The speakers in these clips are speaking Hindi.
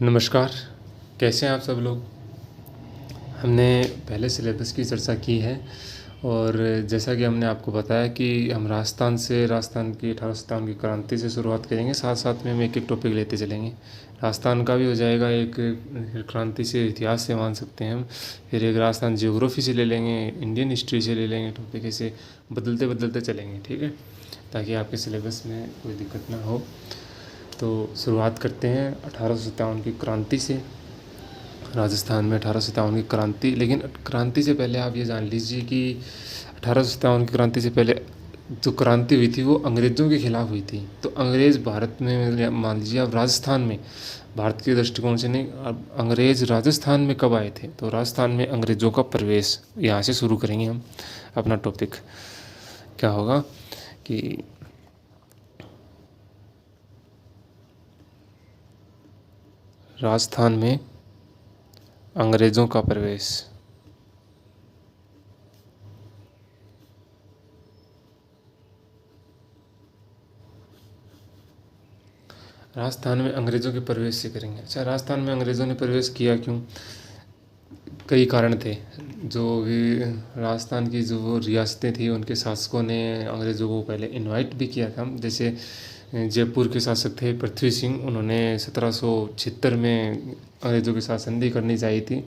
नमस्कार, कैसे हैं आप सब लोग। हमने पहले सिलेबस की चर्चा की है और जैसा कि हमने आपको बताया कि हम राजस्थान की 1857 की क्रांति से शुरुआत करेंगे। साथ साथ में हम एक एक टॉपिक लेते चलेंगे। राजस्थान का भी हो जाएगा, एक क्रांति से इतिहास से मान सकते हैं हम। फिर एक राजस्थान जियोग्राफी से ले लेंगे, इंडियन हिस्ट्री से ले लेंगे टॉपिक। ऐसे बदलते बदलते चलेंगे, ठीक है, ताकि आपके सिलेबस में कोई दिक्कत ना हो। तो शुरुआत करते हैं 1857 की क्रांति से। राजस्थान में 1857 की क्रांति, लेकिन क्रांति से पहले आप ये जान लीजिए कि 1857 की क्रांति से पहले जो क्रांति हुई थी वो अंग्रेज़ों के खिलाफ हुई थी। तो अंग्रेज़ भारत में, मान लीजिए अब राजस्थान में, भारत के दृष्टिकोण से नहीं, अब अंग्रेज़ राजस्थान में कब आए थे, तो राजस्थान में अंग्रेज़ों का प्रवेश, यहाँ से शुरू करेंगे हम अपना टॉपिक। क्या होगा कि राजस्थान में अंग्रेज़ों का प्रवेश। राजस्थान में अंग्रेज़ों के प्रवेश से करेंगे। अच्छा, राजस्थान में अंग्रेज़ों ने प्रवेश किया क्यों? कई कारण थे। जो भी राजस्थान की जो वो रियासतें थी, उनके शासकों ने अंग्रेज़ों को पहले इनवाइट भी किया था। जैसे जयपुर के शासक थे पृथ्वी सिंह, उन्होंने 1776 में अंग्रेज़ों के साथ संधि करनी चाहिए थी।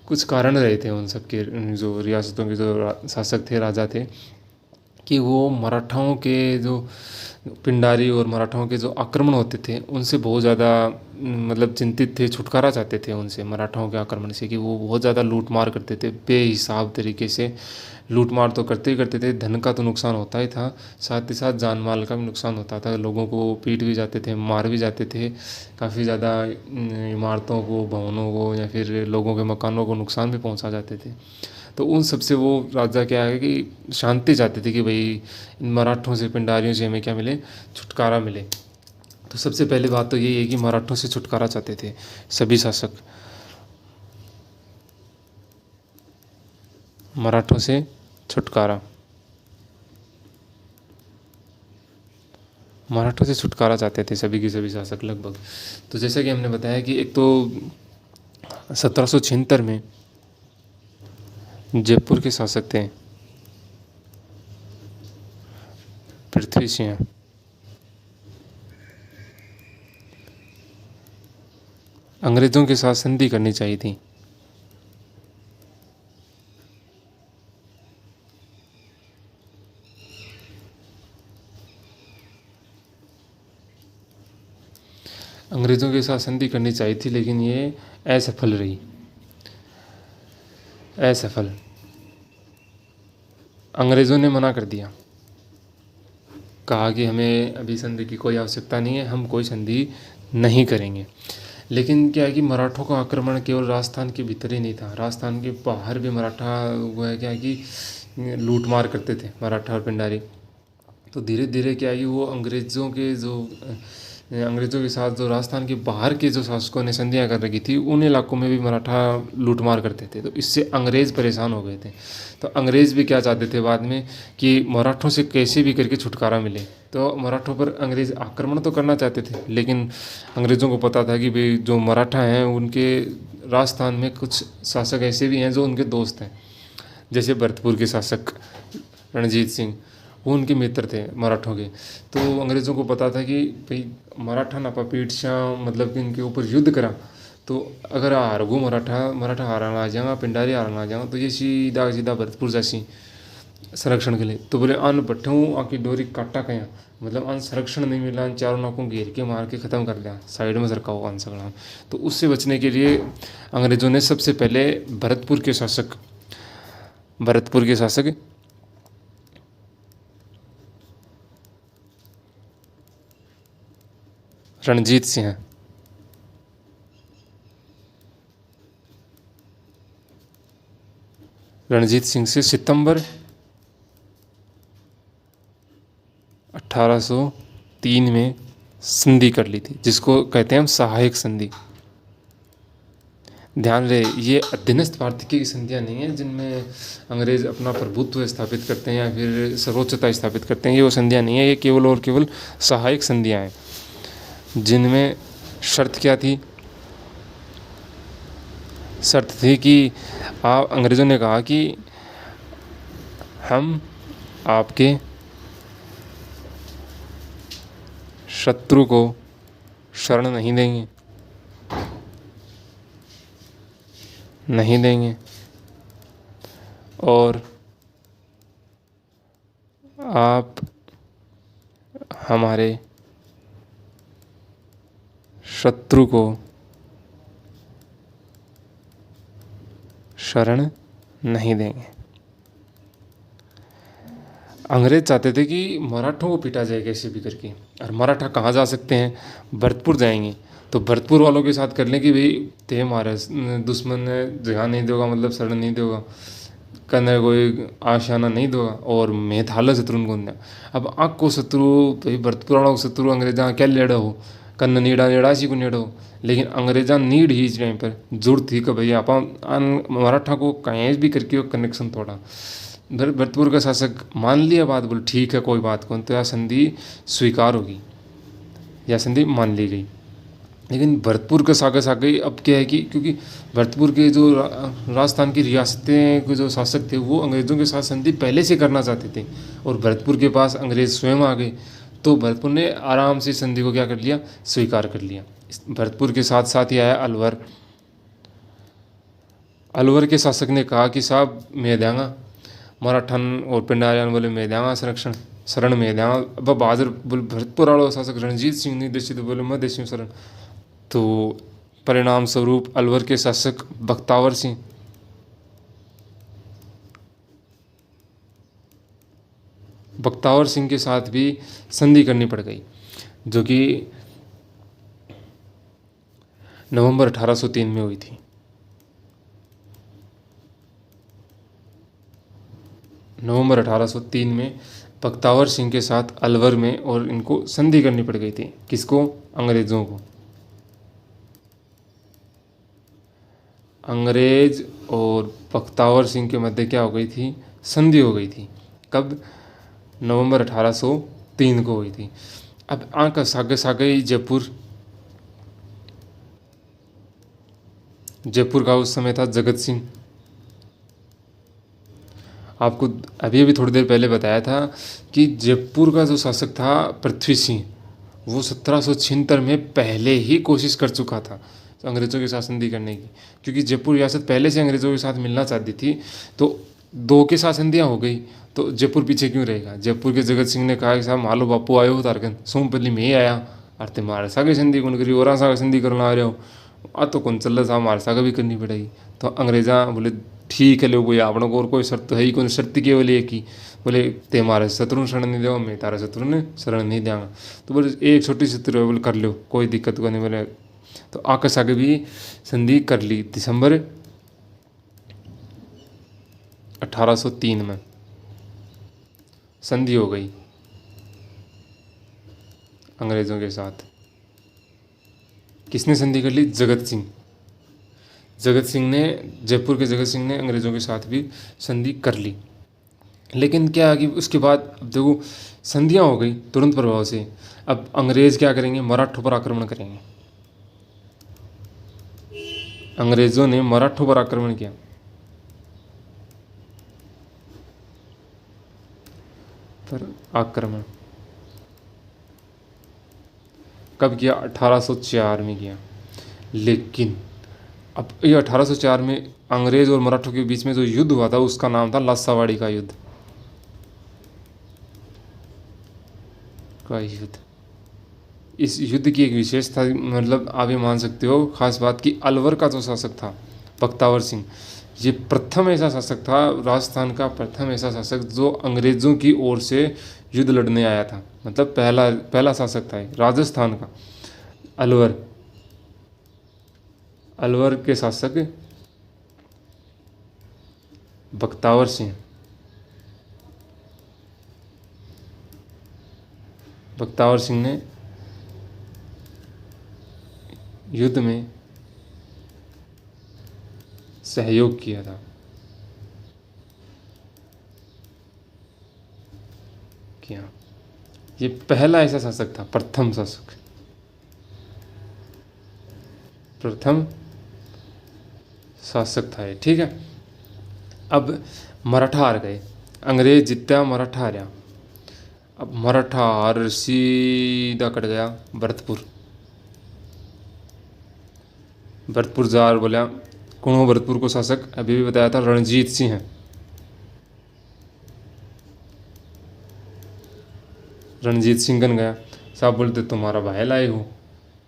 कुछ कारण रहे थे उन सब के, जो रियासतों के जो शासक थे, राजा थे, कि वो मराठाओं के जो पिंडारी और मराठाओं के जो आक्रमण होते थे उनसे बहुत ज़्यादा मतलब चिंतित थे, छुटकारा चाहते थे उनसे, मराठाओं के आक्रमण से, कि वो बहुत ज़्यादा लूट मार करते थे बेहिसाब तरीके से। लूट मार तो करते ही करते थे, धन का तो नुकसान होता ही था, साथ ही साथ जान माल का भी नुकसान होता था। लोगों को पीट भी जाते थे, मार भी जाते थे। काफ़ी ज़्यादा इमारतों को, भवनों को या फिर लोगों के मकानों को नुकसान भी पहुंचा जाते थे। तो उन सब से वो राजा क्या है कि शांति चाहते थे कि भाई इन मराठों से, पिंडारियों से हमें क्या मिले, छुटकारा मिले। तो सबसे पहली बात तो यही है कि मराठों से छुटकारा चाहते थे सभी शासक, मराठों से छुटकारा, मराठों से छुटकारा चाहते थे सभी के सभी शासक लगभग। तो जैसा कि हमने बताया कि एक तो 1776 में जयपुर के शासक थे पृथ्वी सिंह। अंग्रेज़ों के साथ संधि करनी चाहिए थी। अंग्रेज़ों के साथ संधि करनी चाहिए थी, लेकिन ये असफल रही, असफल। अंग्रेज़ों ने मना कर दिया, कहा कि हमें अभी संधि की कोई आवश्यकता नहीं है, हम कोई संधि नहीं करेंगे। लेकिन क्या है कि मराठों का आक्रमण केवल राजस्थान के भीतर ही नहीं था, राजस्थान के बाहर भी मराठा वो है क्या है कि लूट मार करते थे मराठा और पिंडारी। तो धीरे धीरे क्या है कि वो अंग्रेज़ों के साथ जो राजस्थान के बाहर के जो शासकों ने संधियाँ कर रखी थी, उन इलाकों में भी मराठा लूटमार करते थे। तो इससे अंग्रेज़ परेशान हो गए थे। तो अंग्रेज़ भी क्या चाहते थे बाद में कि मराठों से कैसे भी करके छुटकारा मिले। तो मराठों पर अंग्रेज़ आक्रमण तो करना चाहते थे, लेकिन अंग्रेज़ों को पता था कि भाई जो मराठा हैं उनके राजस्थान में कुछ शासक ऐसे भी हैं जो उनके दोस्त हैं। जैसे भरतपुर के शासक रणजीत सिंह, वो उनके मित्र थे मराठों के। तो अंग्रेज़ों को पता था कि भाई मराठा नापापीट शाह, मतलब कि इनके ऊपर युद्ध करा तो अगर हारगो मराठा हारना आ जाएगा, पिंडारी हारना आ जाएगा, तो ये सीधा सीधा भरतपुर जासी संरक्षण के लिए। तो बोले अन बट्ठों आकी डोरी काटा कया, मतलब अन संरक्षण नहीं मिला, चारों नाकों घेर के मार के ख़त्म कर दिया, साइड में सरका हुआ अन सगड़ा। तो उससे बचने के लिए अंग्रेज़ों ने सबसे पहले भरतपुर के शासक रणजीत सिंह, रणजीत सिंह से सितंबर 1803 में संधि कर ली थी, जिसको कहते हैं हम सहायक संधि। ध्यान रहे, ये अधीनस्थ भारतीय की संधियाँ नहीं है जिनमें अंग्रेज अपना प्रभुत्व स्थापित करते हैं या फिर सर्वोच्चता स्थापित करते हैं। ये वो संधियाँ नहीं है, ये केवल और केवल सहायक संधियाँ हैं, जिनमें शर्त क्या थी शर्त थी कि आप अंग्रेज़ों ने कहा कि हम आपके शत्रु को शरण नहीं देंगे, नहीं देंगे, और आप हमारे शत्रु को शरण नहीं देंगे। अंग्रेज चाहते थे कि मराठों को पीटा जाए कैसे भी करके, और मराठा कहाँ जा सकते हैं, भरतपुर जाएंगे। तो भरतपुर वालों के साथ कर लें कि भाई ते हमारे दुश्मन ने जगह नहीं देगा, मतलब शरण नहीं देगा, कन्ने कोई आशाना नहीं देगा, और मैं थाला शत्रु को दिया। अब आँख को शत्रु भाई भरतपुर वालों को शत्रु अंग्रेजा क्या लेड़ा हो, कन्न नीड़ा नीड़ा सी को नेड़ो। लेकिन अंग्रेजा नीड ही इस टाइम पर जरूरत थी कि भाई आप मराठा को कहीं भी करके कनेक्शन तोड़ा। भरतपुर का शासक मान लिया बात, बोले ठीक है कोई बात कौन, तो यह संधि स्वीकार होगी, यह संधि मान ली गई। लेकिन भरतपुर के सागे सागे अब क्या है कि क्योंकि भरतपुर के जो राजस्थान की रियासतें के जो शासक थे वो अंग्रेज़ों के साथ संधि पहले से करना चाहते थे, और भरतपुर के पास अंग्रेज़ स्वयं आ गए, तो भरतपुर ने आराम से संधि को क्या कर लिया, स्वीकार कर लिया। भरतपुर के साथ साथ ही आया अलवर। अलवर के शासक ने कहा कि साहब मैं देंगा, मराठन और पिंडारियान बोले मैं देंगा संरक्षण, शरण में देंगा। अब बहादुर बोले भरतपुर वालों शासक रणजीत सिंह ने देशी, तो बोले मैं देशी शरण। तो परिणाम स्वरूप अलवर के शासक बख्तावर सिंह के साथ भी संधि करनी पड़ गई, जो कि नवंबर 1803 में हुई थी। नवंबर 1803 में बख्तावर सिंह के साथ अलवर में, और इनको संधि करनी पड़ गई थी। किसको? अंग्रेज़ों को। अंग्रेज और बख्तावर सिंह के मध्य क्या हो गई थी, संधि हो गई थी। कब? नवंबर 1803 को हुई थी। अब आँख सागे सागे जयपुर, जयपुर का उस समय था जगत सिंह। आपको अभी अभी थोड़ी देर पहले बताया था कि जयपुर का जो शासक था पृथ्वी सिंह, वो 1776 में पहले ही कोशिश कर चुका था अंग्रेज़ों के साथ संधि करने की, क्योंकि जयपुर रियासत पहले से अंग्रेज़ों के साथ मिलना चाहती थी। तो दो के साथ संधियाँ हो गई, तो जयपुर पीछे क्यों रहेगा। जयपुर के जगत सिंह ने कहा कि साहब मालो बापू आयो तारकन सोमपल्ली में ही आया, अरे मारे सागे संधि कौन करी, और सागे संधि करना आ रहे हो, आ तो कौन चल रहा साहब, मारे सागे भी करनी पड़ेगी। तो अंग्रेजा बोले ठीक है लो कोई आपने को और कोई शर्त है ही कौन, शर्त केवल एक ही, बोले ते हमारे शत्रु शरण नहीं देगा, मैं तारा शत्रु ने शरण नहीं देंगा। तो बोले एक छोटी शत्रु है, बोले कर लो कोई दिक्कत को नहीं। बोले तो आकस आगे भी संधि कर ली। दिसंबर 1803 में संधि हो गई अंग्रेज़ों के साथ। किसने संधि कर ली? जगत सिंह। जगत सिंह ने, जयपुर के जगत सिंह ने अंग्रेज़ों के साथ भी संधि कर ली। लेकिन क्या कि उसके बाद अब देखो संधियाँ हो गई तुरंत प्रभाव से, अब अंग्रेज़ क्या करेंगे, मराठों पर आक्रमण करेंगे। अंग्रेज़ों ने मराठों पर आक्रमण किया। पर आक्रमण कब किया? 1804 में किया। लेकिन अब ये 1804 में अंग्रेज़ और मराठों के बीच में जो युद्ध हुआ था उसका नाम था लासावाड़ी का युद्ध। इस युद्ध की एक विशेषता, मतलब आप ये मान सकते हो खास बात, कि अलवर का जो शासक था बख्तावर सिंह, ये प्रथम ऐसा शासक था, राजस्थान का प्रथम ऐसा शासक जो अंग्रेज़ों की ओर से युद्ध लड़ने आया था। मतलब पहला शासक था राजस्थान का। अलवर, अलवर के शासक बख्तावर सिंह। बख्तावर सिंह ने युद्ध में सहयोग किया था। किया, ये पहला ऐसा शासक था, प्रथम शासक, प्रथम शासक था ये, ठीक है। अब मराठा हार गए, अंग्रेज जित्या, मराठा हारा। अब मराठा हार सीधा कट गया भरतपुर। भरतपुर जा और बोला कौन हो भरतपुर को शासक, अभी भी बताया था रणजीत सिंह है। रणजीत सिंह गन गया, साहब बोलते तुम्हारा भाई लाए हो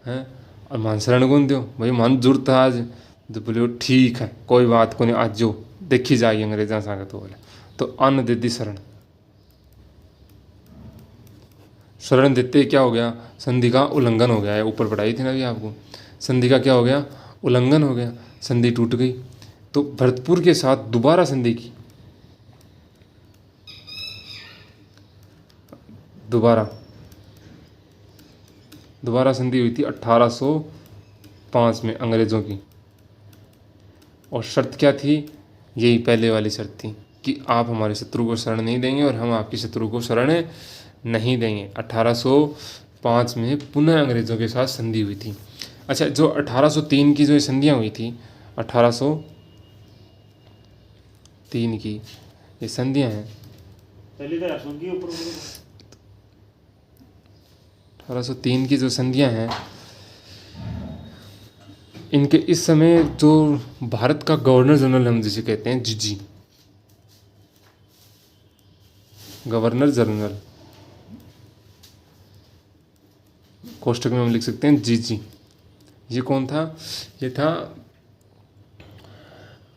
हैं, और मान शरण कौन दो भाई, मान जरूरत है आज। तो बोले ठीक है कोई बात को नहीं, आज जो देखी जाएगी अंग्रेजा संग। तो बोले तो अन्न दे दी शरण। शरण देते क्या हो गया, संधि का उल्लंघन हो गया है, ऊपर पढ़ाई थी ना अभी आपको। संधि का क्या हो गया, उल्लंघन हो गया, संधि टूट गई। तो भरतपुर के साथ दोबारा संधि की, दोबारा संधि हुई थी 1805 में अंग्रेज़ों की। और शर्त क्या थी, यही पहले वाली शर्त थी कि आप हमारे शत्रु को शरण नहीं देंगे और हम आपकी शत्रु को शरण नहीं देंगे। 1805 में पुनः अंग्रेज़ों के साथ संधि हुई थी। अच्छा, जो 1803 की जो संधियाँ हुई थी, 1803 की ये संधियाँ हैं, 1803 की जो संधियाँ हैं, इनके इस समय जो भारत का गवर्नर जनरल हम जिसे कहते हैं, जीजी, गवर्नर जनरल, कोष्टक में हम लिख सकते हैं जीजी, ये कौन था, ये था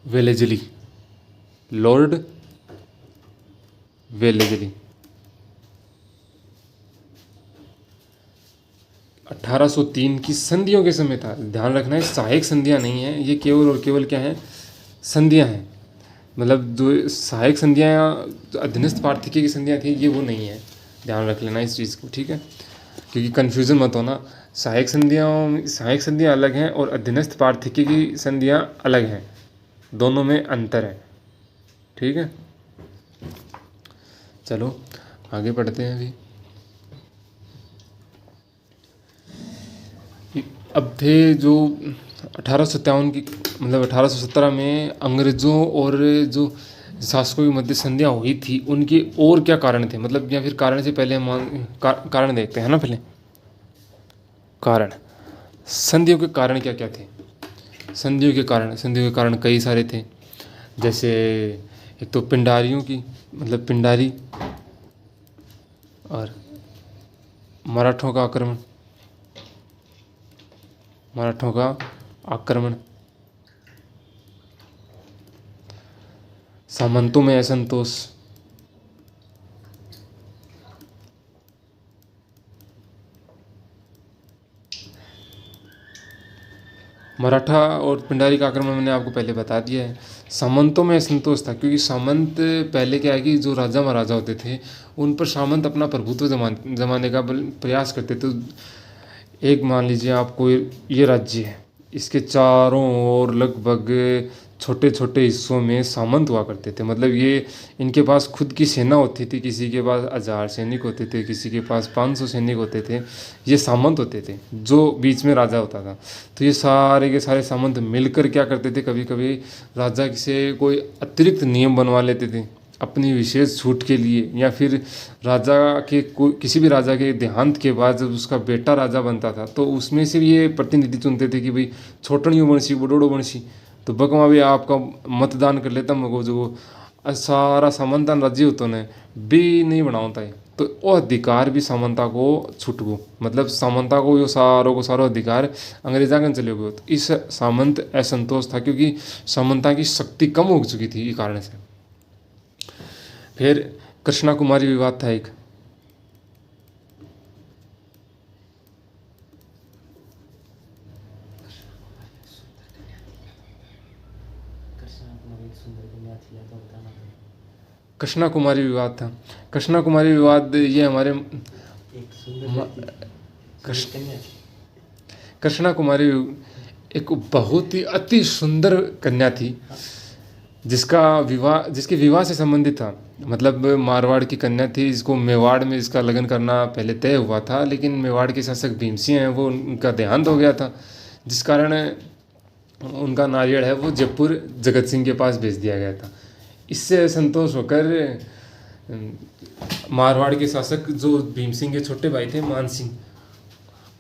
वेलेजली, लॉर्ड वेलेजली। 1803 की संधियों के समय था, ध्यान रखना है सहायक संधियां नहीं हैं, ये केवल और केवल क्या है, संधियां हैं। मतलब जो सहायक संधियां अधीनस्थ पार्थिकी की संधियां थी, ये वो नहीं है, ध्यान रख लेना इस चीज़ को, ठीक है, क्योंकि कन्फ्यूज़न मत होना। सहायक संधियां अलग हैं और अधीनस्थ पार्थिकी की संधियां अलग हैं, दोनों में अंतर है, ठीक है। चलो आगे बढ़ते हैं। अभी अब थे जो 1857 की, मतलब 1817 में अंग्रेज़ों और जो शासकों के मध्य संधियाँ हुई थी, उनके और क्या कारण थे, मतलब या फिर कारण से पहले हम कारण देखते हैं ना। पहले कारण, संधियों के कारण क्या क्या थे। संधियों के कारण कई सारे थे, जैसे एक तो पिंडारियों की, मतलब पिंडारी, और मराठों का आक्रमण, सामंतों में असंतोष, मराठा और पिंडारी का आक्रमण मैंने आपको पहले बता दिया है। सामंतों में असंतोष था, क्योंकि सामंत पहले क्या है कि जो राजा महाराजा होते थे, उन पर सामंत अपना प्रभुत्व जमाने का प्रयास करते थे। एक मान लीजिए आपको ये राज्य है, इसके चारों ओर लगभग छोटे छोटे हिस्सों में सामंत हुआ करते थे। मतलब ये इनके पास खुद की सेना होती थी, किसी के पास 1000 सैनिक होते थे, किसी के पास 500 सैनिक होते थे, ये सामंत होते थे, जो बीच में राजा होता था। तो ये सारे के सारे सामंत मिलकर क्या करते थे, कभी कभी राजा से कोई अतिरिक्त नियम बनवा लेते थे अपनी विशेष छूट के लिए, या फिर राजा के कोई किसी भी राजा के देहांत के बाद जब उसका बेटा राजा बनता था, तो उसमें से ये प्रतिनिधि चुनते थे कि भाई छोटणियों वंशी बड़ोड़ो वंशी, तो बकमा भी आपका मतदान कर लेता मगो जो सारा सामंतान राज्य होता ने भी नहीं बनाता है। तो वो अधिकार भी सामंता को छूट गो, मतलब सामंता को यो सारो अधिकार अंग्रेजा कन चले गए। तो इस सामंत असंतोष था, क्योंकि सामंता की शक्ति कम हो चुकी थी इस कारण से। फिर कृष्णा कुमारी विवाद था एक, कृष्णा कुमारी विवाद था। कृष्णा कुमारी विवाद ये हमारे कृष्णा कुमारी एक बहुत ही अति सुंदर कन्या थी, जिसके विवाह से संबंधित था। मतलब मारवाड़ की कन्या थी, इसको मेवाड़ में इसका लगन करना पहले तय हुआ था, लेकिन मेवाड़ के शासक भीमसिंह हैं, वो उनका देहांत हो गया था, जिस कारण उनका नारियल है वो जयपुर जगत सिंह के पास भेज दिया गया था। इससे असंतोष होकर मारवाड़ के शासक जो भीम सिंह के छोटे भाई थे मान सिंह,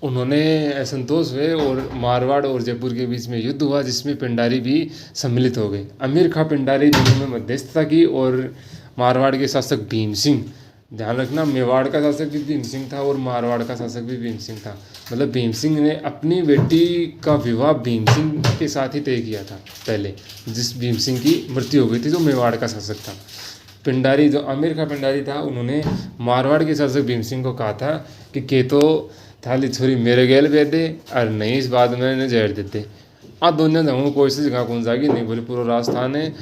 उन्होंने असंतोष हुए और मारवाड़ और जयपुर के बीच में युद्ध हुआ, जिसमें पिंडारी भी सम्मिलित हो गए। अमीर खां पिंडारी दोनों में मध्यस्थता की और मारवाड़ के शासक भीम सिंह, ध्यान रखना मेवाड़ का शासक भी भीम सिंह था और मारवाड़ का शासक भी भीम सिंह था। मतलब भीम सिंह ने अपनी बेटी का विवाह भीम सिंह के साथ ही तय किया था पहले, जिस भीम सिंह की मृत्यु हो गई थी जो मेवाड़ का शासक था। पिंडारी जो आमिर खां पिंडारी था, उन्होंने मारवाड़ के शासक भीम सिंह को कहा था कि के तो थाली छोरी मेरे गैल बे दे और नहीं इस बात में इन्हें जहर देते। आ दोनों जाऊँ कोई से जगह कौन जाएगी नहीं, बोले पूरा राजस्थान है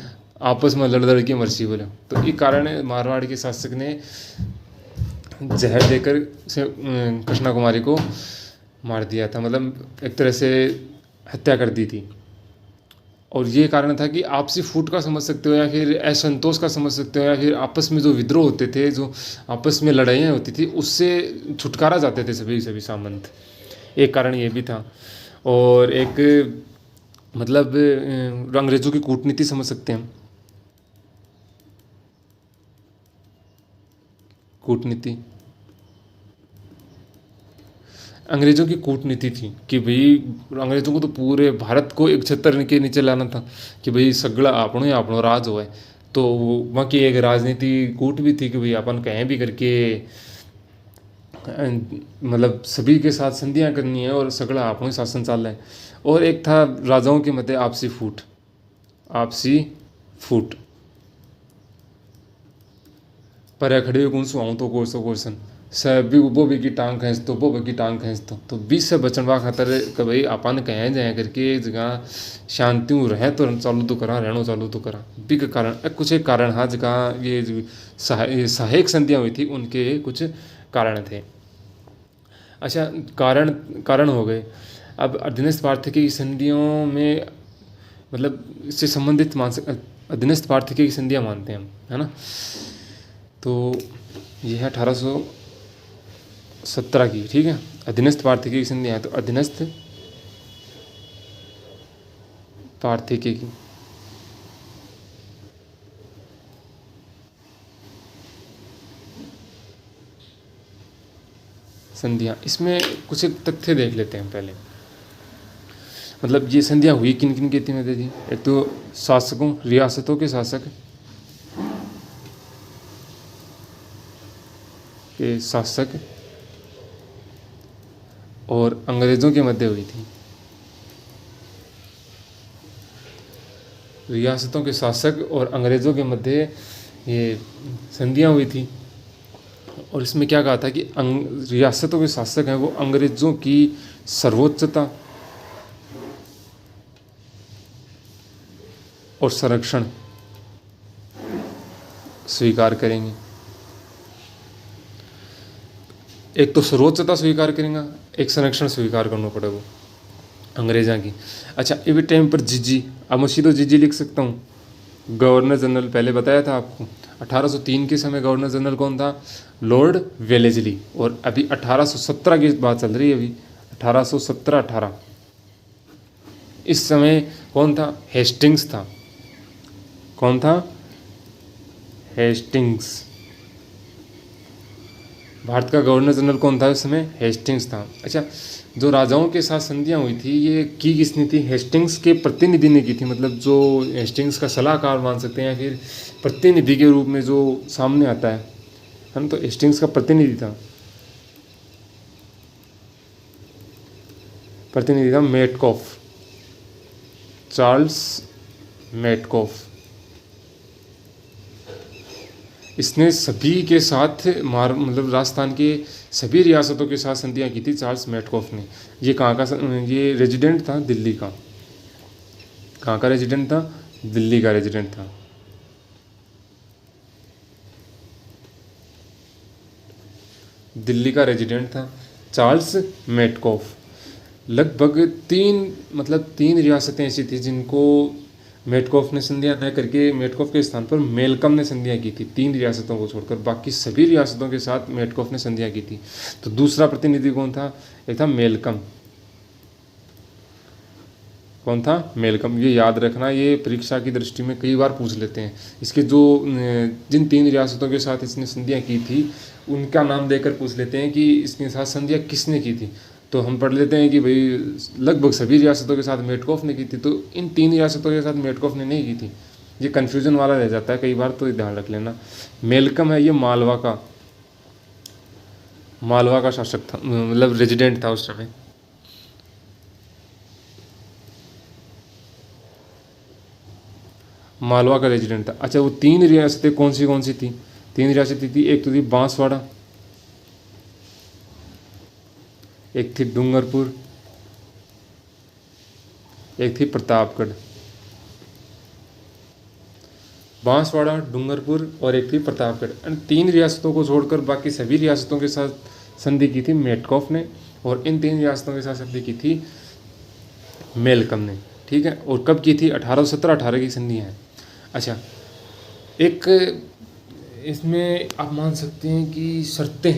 आपस में लड़ लड़ के मरसी बोले। तो इस कारण मारवाड़ के शासक ने जहर देकर से कृष्णा कुमारी को मार दिया था, मतलब एक तरह से हत्या कर दी थी। और ये कारण था कि आपसी फूट का समझ सकते हो या फिर असंतोष का समझ सकते हो या फिर आपस में जो विद्रोह होते थे, जो आपस में लड़ाइयाँ होती थी, उससे छुटकारा जाते थे सभी सभी सामंत। एक कारण ये भी था। और एक मतलब अंग्रेज़ों की कूटनीति समझ सकते हैं हम। कूटनीति अंग्रेज़ों की कूटनीति थी कि भाई अंग्रेज़ों को तो पूरे भारत को एक छत्तर के नीचे लाना था कि भाई सगड़ा आपनो ही आपनो राज हो है। तो वहाँ की एक राजनीति कूट भी थी कि भाई अपन कहीं भी करके मतलब सभी के साथ संधियाँ करनी है और सगड़ा आपनो ही शासन चाल है। और एक था राजाओं के मध्य आपसी फूट, आपसी फूट पर खड़े कौन सो आऊँ तो कोर्सो कोर्सन सब भी वो भी की टांग खींच तो वो भी की टांग खींच तो बीच से बचनवा खातर कि भाई अपन कहें जाए करके एक जगह शांति रहे तो चालू तो करा रहना चालू तो करा भी का कारण कुछ एक कारण हाँ जगह ये सहायक संधियाँ हुई थी उनके कुछ कारण थे। अच्छा कारण कारण हो गए। अब अधीनस्थ पार्थक्य की संधियों में मतलब इससे संबंधित मान सक अधीनस्थ पार्थक्य की संधियाँ मानते हैं हम, है ना। तो ये है 1817 की, ठीक है। अधीनस्थ पार्थक्य की संधियाँ है, तो अधीनस्थ पार्थक्य की संधियाँ, इसमें कुछ एक तथ्य देख लेते हैं पहले। मतलब ये संधियाँ हुई किन किन की थी जी। एक तो शासकों रियासतों के शासक और अंग्रेज़ों के मध्य हुई थी। रियासतों के शासक और अंग्रेज़ों के मध्य ये संधियाँ हुई थी। और इसमें क्या कहा था कि रियासतों के शासक हैं वो अंग्रेज़ों की सर्वोच्चता और संरक्षण स्वीकार करेंगे। एक तो सर्वोच्चता स्वीकार करेंगे, एक संरक्षण स्वीकार करना पड़ेगा अंग्रेजा की। अच्छा इस टाइम पर जीजी, अब मैं सीधो जीजी लिख सकता हूँ। गवर्नर जनरल पहले बताया था आपको, 1803 के समय गवर्नर जनरल कौन था? Lord Wellesley. और अभी 1817 की बात चल रही है, अभी 1817-18 इस समय कौन था? हेस्टिंग्स था। कौन था? हेस्टिंग्स। भारत का गवर्नर जनरल कौन था उस समय? हेस्टिंग्स था। अच्छा जो राजाओं के साथ संधियाँ हुई थी ये की किसने थी? हेस्टिंग्स के प्रतिनिधि ने की थी। मतलब जो हेस्टिंग्स का सलाहकार मान सकते हैं या फिर प्रतिनिधि के रूप में जो सामने आता है ना, तो हेस्टिंग्स का प्रतिनिधि था मेटकॉफ, चार्ल्स मेटकॉफ। इसने सभी के साथ मतलब राजस्थान के सभी रियासतों के साथ संधियाँ की थी चार्ल्स मेटकॉफ ने। ये कहाँ का? ये रेजिडेंट था दिल्ली का। कहाँ का रेजिडेंट था? दिल्ली का रेजिडेंट था। दिल्ली का रेजिडेंट था चार्ल्स मेटकॉफ। लगभग तीन रियासतें ऐसी थी जिनको मेटकॉफ ने संधियाँ न करके मेटकॉफ के स्थान पर मेलकम ने संधियाँ की थी। 3 रियासतों को छोड़कर बाकी सभी रियासतों के साथ मेटकॉफ ने संधियाँ की थी। तो दूसरा प्रतिनिधि कौन था? एक था मेलकम। कौन था? मेलकम। ये याद रखना, ये परीक्षा की दृष्टि में कई बार पूछ लेते हैं। इसके जो जिन 3 रियासतों के साथ इसने संधियाँ की थी उनका नाम देकर पूछ लेते हैं कि इसके साथ संधियाँ किसने की थी। तो हम पढ़ लेते हैं कि भाई लगभग सभी रियासतों के साथ मेटकॉफ ने की थी, तो इन 3 रियासतों के साथ मेटकॉफ ने नहीं की थी। ये कन्फ्यूजन वाला रह जाता है कई बार, तो ध्यान रख लेना। मेलकम है ये मालवा का शासक था, मतलब रेजिडेंट था उस समय। मालवा का रेजिडेंट था। अच्छा, वो 3 रियासतें कौन सी थी? 3 रियासतें थी, एक तो थी बांसवाड़ा, एक थी डूंगरपुर, एक थी प्रतापगढ़। बांसवाड़ा, डूंगरपुर और एक थी प्रतापगढ़। इन 3 रियासतों को छोड़कर बाकी सभी रियासतों के साथ संधि की थी मेटकॉफ ने, और इन 3 रियासतों के साथ संधि की थी मेलकम ने। ठीक है, और कब की थी? 1817-18 की संधि है। अच्छा, एक इसमें आप मान सकते हैं कि शर्तें,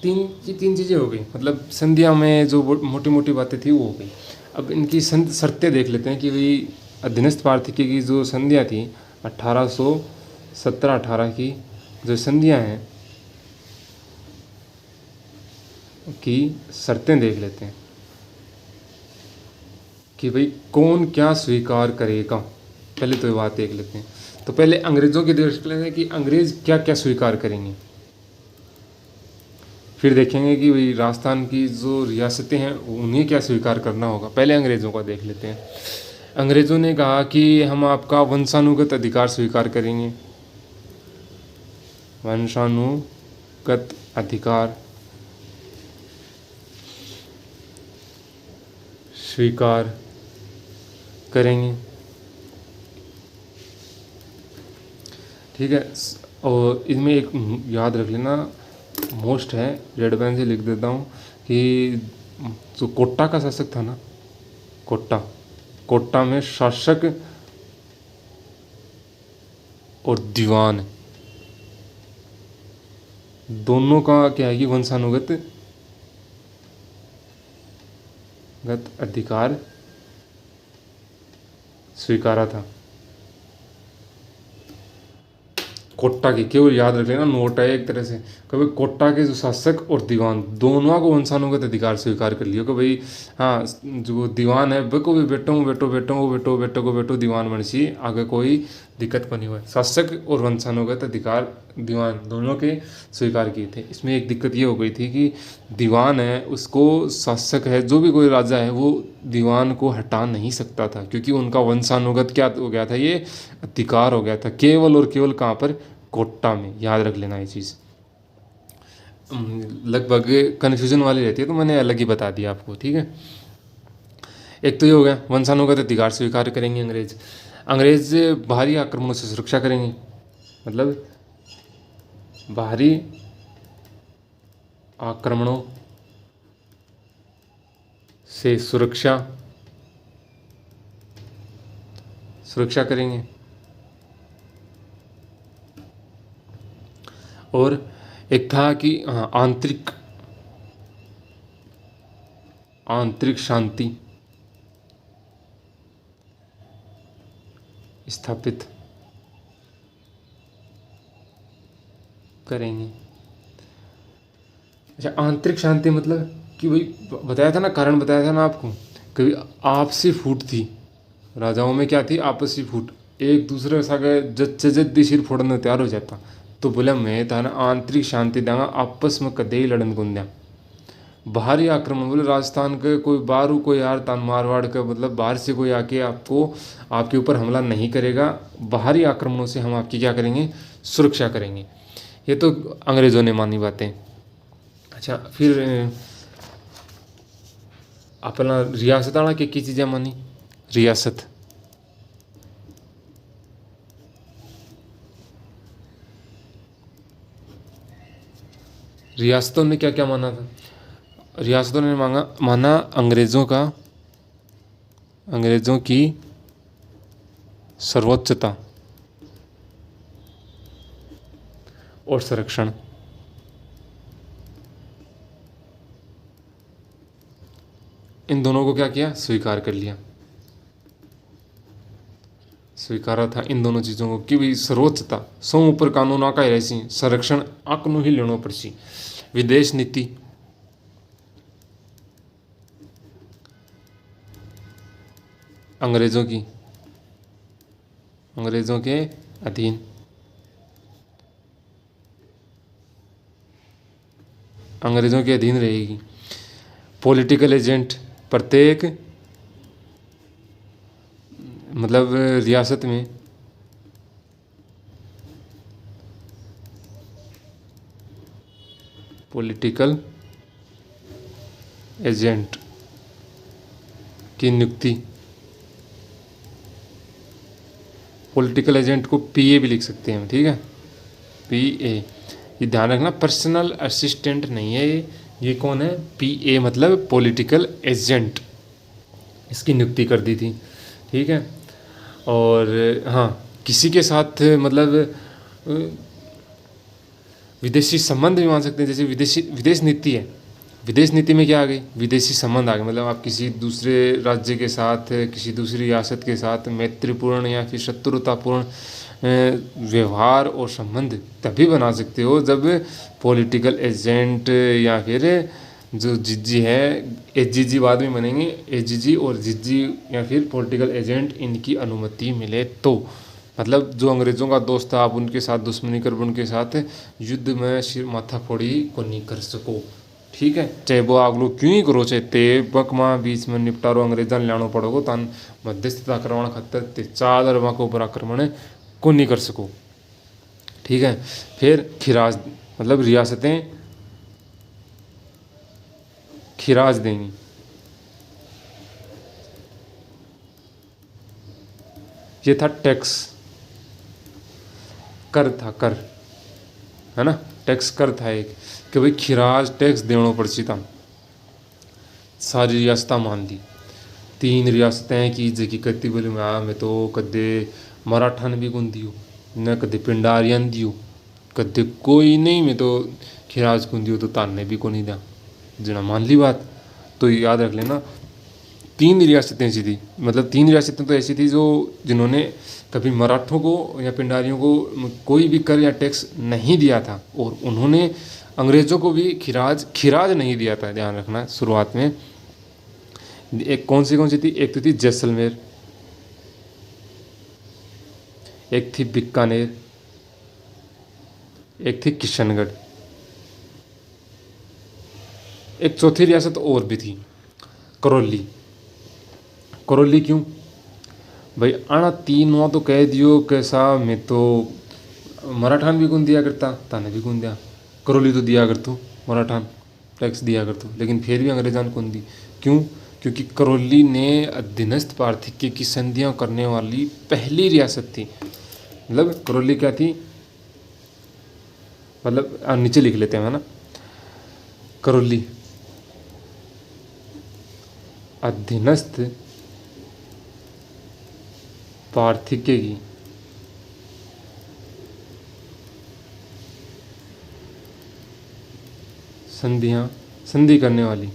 3 चीज़ें हो गई, मतलब संधिया में जो मोटी मोटी बातें थी वो हो गई। अब इनकी शर्तें देख लेते हैं कि भाई अधीनस्थ पार्थिकी की जो संधियाँ थी 1817-18 की जो संधियाँ हैं की शर्तें देख लेते हैं कि भाई कौन क्या स्वीकार करेगा। पहले तो ये बात देख लेते हैं। तो पहले अंग्रेज़ों की देख लेते हैं कि अंग्रेज़ क्या क्या स्वीकार करेंगे, फिर देखेंगे कि भाई राजस्थान की जो रियासतें हैं उन्हें क्या स्वीकार करना होगा। पहले अंग्रेज़ों का देख लेते हैं। अंग्रेज़ों ने कहा कि हम आपका वंशानुगत अधिकार स्वीकार करेंगे। वंशानुगत अधिकार स्वीकार करेंगे। ठीक है, और इसमें एक याद रख लेना, मोस्ट है, रेड पेन से लिख देता हूँ कि जो कोटा का शासक था ना, कोटा में शासक और दीवान दोनों का क्या है कि वंशानुगत अधिकार स्वीकारा था। कोटा की केवल याद रख लेना, नोट है एक तरह से, कभी कोटा के जो शासक और दीवान दोनों को वंशानुगत अधिकार स्वीकार कर लियो कि भाई हाँ, जो दीवान है वो को भी बेटो दीवान बनसी, आगे कोई दिक्कत को नहीं हुआ। शासक और वंशानुगत अधिकार दीवान दोनों के स्वीकार किए थे। इसमें एक दिक्कत ये हो गई थी कि दीवान है उसको शासक है जो भी कोई राजा है वो दीवान को हटा नहीं सकता था, क्योंकि उनका वंशानुगत क्या हो गया था, ये अधिकार हो गया था केवल और केवल कहाँ पर? कोटा में। याद रख लेना ये चीज़, लगभग कन्फ्यूजन वाली रहती है तो मैंने अलग ही बता दिया आपको। ठीक है, एक तो ये हो गया वंशानुगत अधिकार स्वीकार करेंगे अंग्रेज। अंग्रेज बाहरी आक्रमणों से सुरक्षा करेंगे, मतलब बाहरी आक्रमणों से सुरक्षा करेंगे। और एक था कि हाँ, आंतरिक शांति स्थापित करेंगे। अच्छा, आंतरिक शांति मतलब कि भाई बताया था ना, कारण बताया था ना आपको, कभी आपसी फूट थी राजाओं में, क्या थी? आपसी फूट, एक दूसरे के जद्दी सिर फोड़ने तैयार हो जाता। तो बोला मैं था ना आंतरिक शांति देंगा, आपस में कदे ही लड़न गुंद्या। बाहरी आक्रमण बोले राजस्थान के कोई बारू कोई यार तान मारवाड़ का, मतलब बाहर से कोई आके आपके ऊपर हमला नहीं करेगा। बाहरी आक्रमणों से हम आपकी क्या करेंगे? सुरक्षा करेंगे। ये तो अंग्रेज़ों ने मानी बातें। अच्छा, फिर अपना रियासत आना की चीज़ें मानी। रियासत रियासतों ने क्या क्या माना था? रियासतों ने माना अंग्रेज़ों की सर्वोच्चता और संरक्षण। इन दोनों को क्या किया? स्वीकार कर लिया। स्वीकारा था इन दोनों चीज़ों को कि भाई सर्वोच्चता सौ ऊपर कानून आका ही रहसी, संरक्षण आकनु ही लेनो पड़सी। विदेश नीति अंग्रेजों की, अंग्रेजों के अधीन। अंग्रेजों के अधीन रहेगी। पॉलिटिकल एजेंट प्रत्येक मतलब रियासत में पॉलिटिकल एजेंट की नियुक्ति। पॉलिटिकल एजेंट को पीए भी लिख सकते हैं हम, ठीक है, पीए। ये ध्यान रखना, पर्सनल असिस्टेंट नहीं है ये कौन है, पीए मतलब पॉलिटिकल एजेंट, इसकी नियुक्ति कर दी थी, ठीक है। और हाँ, किसी के साथ मतलब विदेशी संबंध भी मान सकते हैं, जैसे विदेश नीति है। विदेश नीति में क्या आ गई, विदेशी संबंध आ गए, मतलब आप किसी दूसरे राज्य के साथ, किसी दूसरी रियासत के साथ मैत्रीपूर्ण या फिर शत्रुतापूर्ण व्यवहार और संबंध तभी बना सकते हो जब पॉलिटिकल एजेंट या फिर जो जिज्जी है, एजीजी बाद में बनेंगे, एजीजी और जिज्जी या फिर पॉलिटिकल एजेंट, इनकी अनुमति मिले तो। मतलब जो अंग्रेज़ों का दोस्त था, आप उनके साथ दुश्मनी कर उनके साथ युद्ध में सिर माथा फोड़ी को नहीं कर सको, ठीक है। चाहे वो आगलो क्यों ही करो, चाहे ते बकमा बीच में निपटारो अंग्रेजा लानो पड़ोगो तान मध्यस्थता करवाने खातर ते चादर वहाँ के ऊपर आक्रमण को नहीं कर सको, ठीक है। फिर खिराज मतलब रियासतें खिराज देंगी। ये था टैक्स, कर था, कर है ना, टैक्स कर था एक, कि भाई खिराज टैक्स देना पड़सी था। सारी रियासतें मान ली। 3 रियासतें की जगह कत्ती बोली मैं तो कदे मराठा ने भी गुन दियो, न कदे पिंडारियन दियो, कदे कोई नहीं, मैं तो खिराज गुन दियो तो ताने भी को नहीं दिया, जना मान ली बात। तो याद रख लेना, 3 रियासतें ऐसी थी, मतलब 3 रियासतें तो ऐसी थी जो जिन्होंने कभी मराठों को या पिंडारियों को कोई भी कर या टैक्स नहीं दिया था, और उन्होंने अंग्रेज़ों को भी खिराज नहीं दिया था, ध्यान रखना शुरुआत में। एक कौन सी थी, एक तो थी जैसलमेर, एक थी बीकानेर, एक थी किशनगढ़, एक चौथी रियासत और भी थी, करौली। करौली क्यों भाई, आना 3 तो कह दियो कैसा, मैं तो मराठान भी गुन दिया करता, ताने भी गुन दिया, करौली तो दिया कर तू, मराठान टैक्स दिया कर तू, लेकिन फिर भी अंग्रेजान कौन दी, क्यों, क्योंकि करौली ने अधीनस्थ पार्थिक्य की संधियां करने वाली पहली रियासत थी। मतलब करौली क्या थी, मतलब नीचे लिख लेते हैं, है ना, करौली अधीनस्थ पार्थिक्य की संधि करने वाली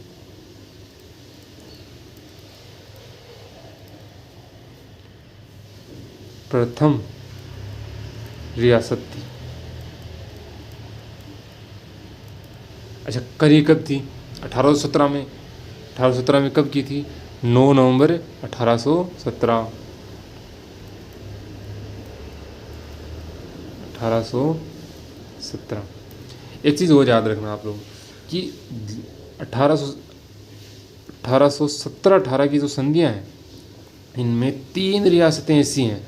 प्रथम रियासत थी। अच्छा, करी कब थी, 1817 में। 1817 में कब की थी, 9 नवंबर 1817। 1817। एक चीज़ और याद रखना आप लोग कि 1817-18 की जो संधियाँ हैं, इनमें 3 रियासतें ऐसी हैं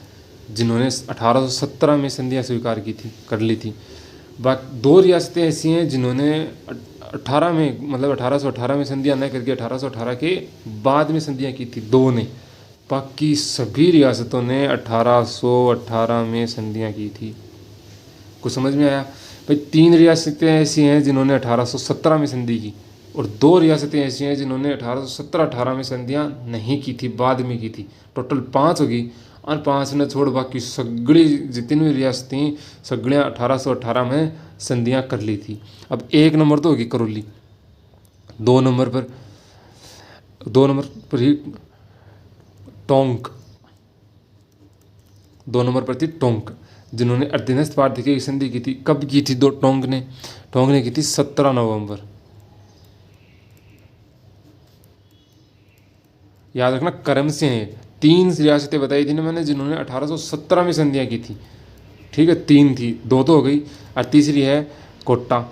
जिन्होंने 1817 में संधियाँ स्वीकार की थी, कर ली थी। बाकी 2 रियासतें ऐसी हैं जिन्होंने 18 में, मतलब 1818 में संधियाँ न करके 1818 के बाद में संधियाँ की थी, 2 ने। बाकी सभी रियासतों ने 1818 में संधियाँ की थी। कुछ समझ में आया भाई? 3 रियासतें ऐसी हैं जिन्होंने 1817 में संधि की, और 2 रियासतें ऐसी हैं जिन्होंने 1817-18 में संधियाँ नहीं की थी, बाद में की थी। टोटल 5 होगी, और 5 ने छोड़ बाकी सगड़ी जितनी भी रियासतें सगड़ियाँ 1818 में संधियाँ कर ली थी। अब 1 नंबर तो होगी करौली, 2 नंबर पर ही टोंक, 2 नंबर पर थी टोंक, जिन्होंने अधीनस्थ प्रार्थी की संधि की थी। कब की थी टोंक ने की थी 17 नवंबर। याद रखना क्रम से हैं। 3 रियासतें बताई थी ना मैंने जिन्होंने 1817 में संधियाँ की थी। ठीक है, 3 थी, 2 तो हो गई, और तीसरी है कोटा,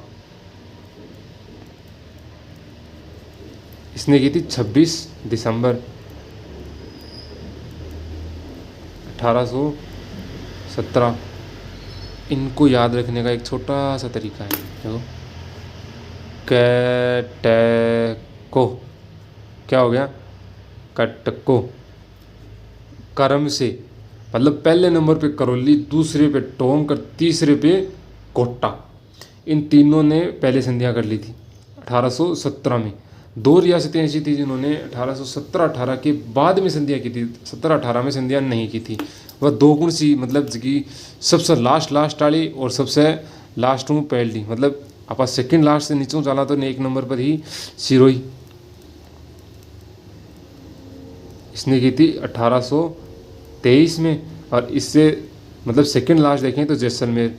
इसने की थी 26 दिसंबर 1817। इनको याद रखने का एक छोटा सा तरीका है, देखो कैटको, क्या हो गया कटको, कर्म से, मतलब पहले नंबर पे करौली, दूसरे पे टोंक और तीसरे पे कोटा। इन तीनों ने पहले संधियाँ कर ली थी 1817 में। 2 रियासतें ऐसी थी जिन्होंने 1817-18 के बाद में संधियाँ की थी, 17-18 में संधियाँ नहीं की थी। वह 2 गुण सी, मतलब कि सबसे लास्ट वाली और सबसे लास्ट में पहली, मतलब आप सेकंड लास्ट से नीचे चला तो 1 नंबर पर ही सिरोही, इसने की थी 1823 में। और इससे मतलब सेकंड लास्ट देखें तो जैसलमेर,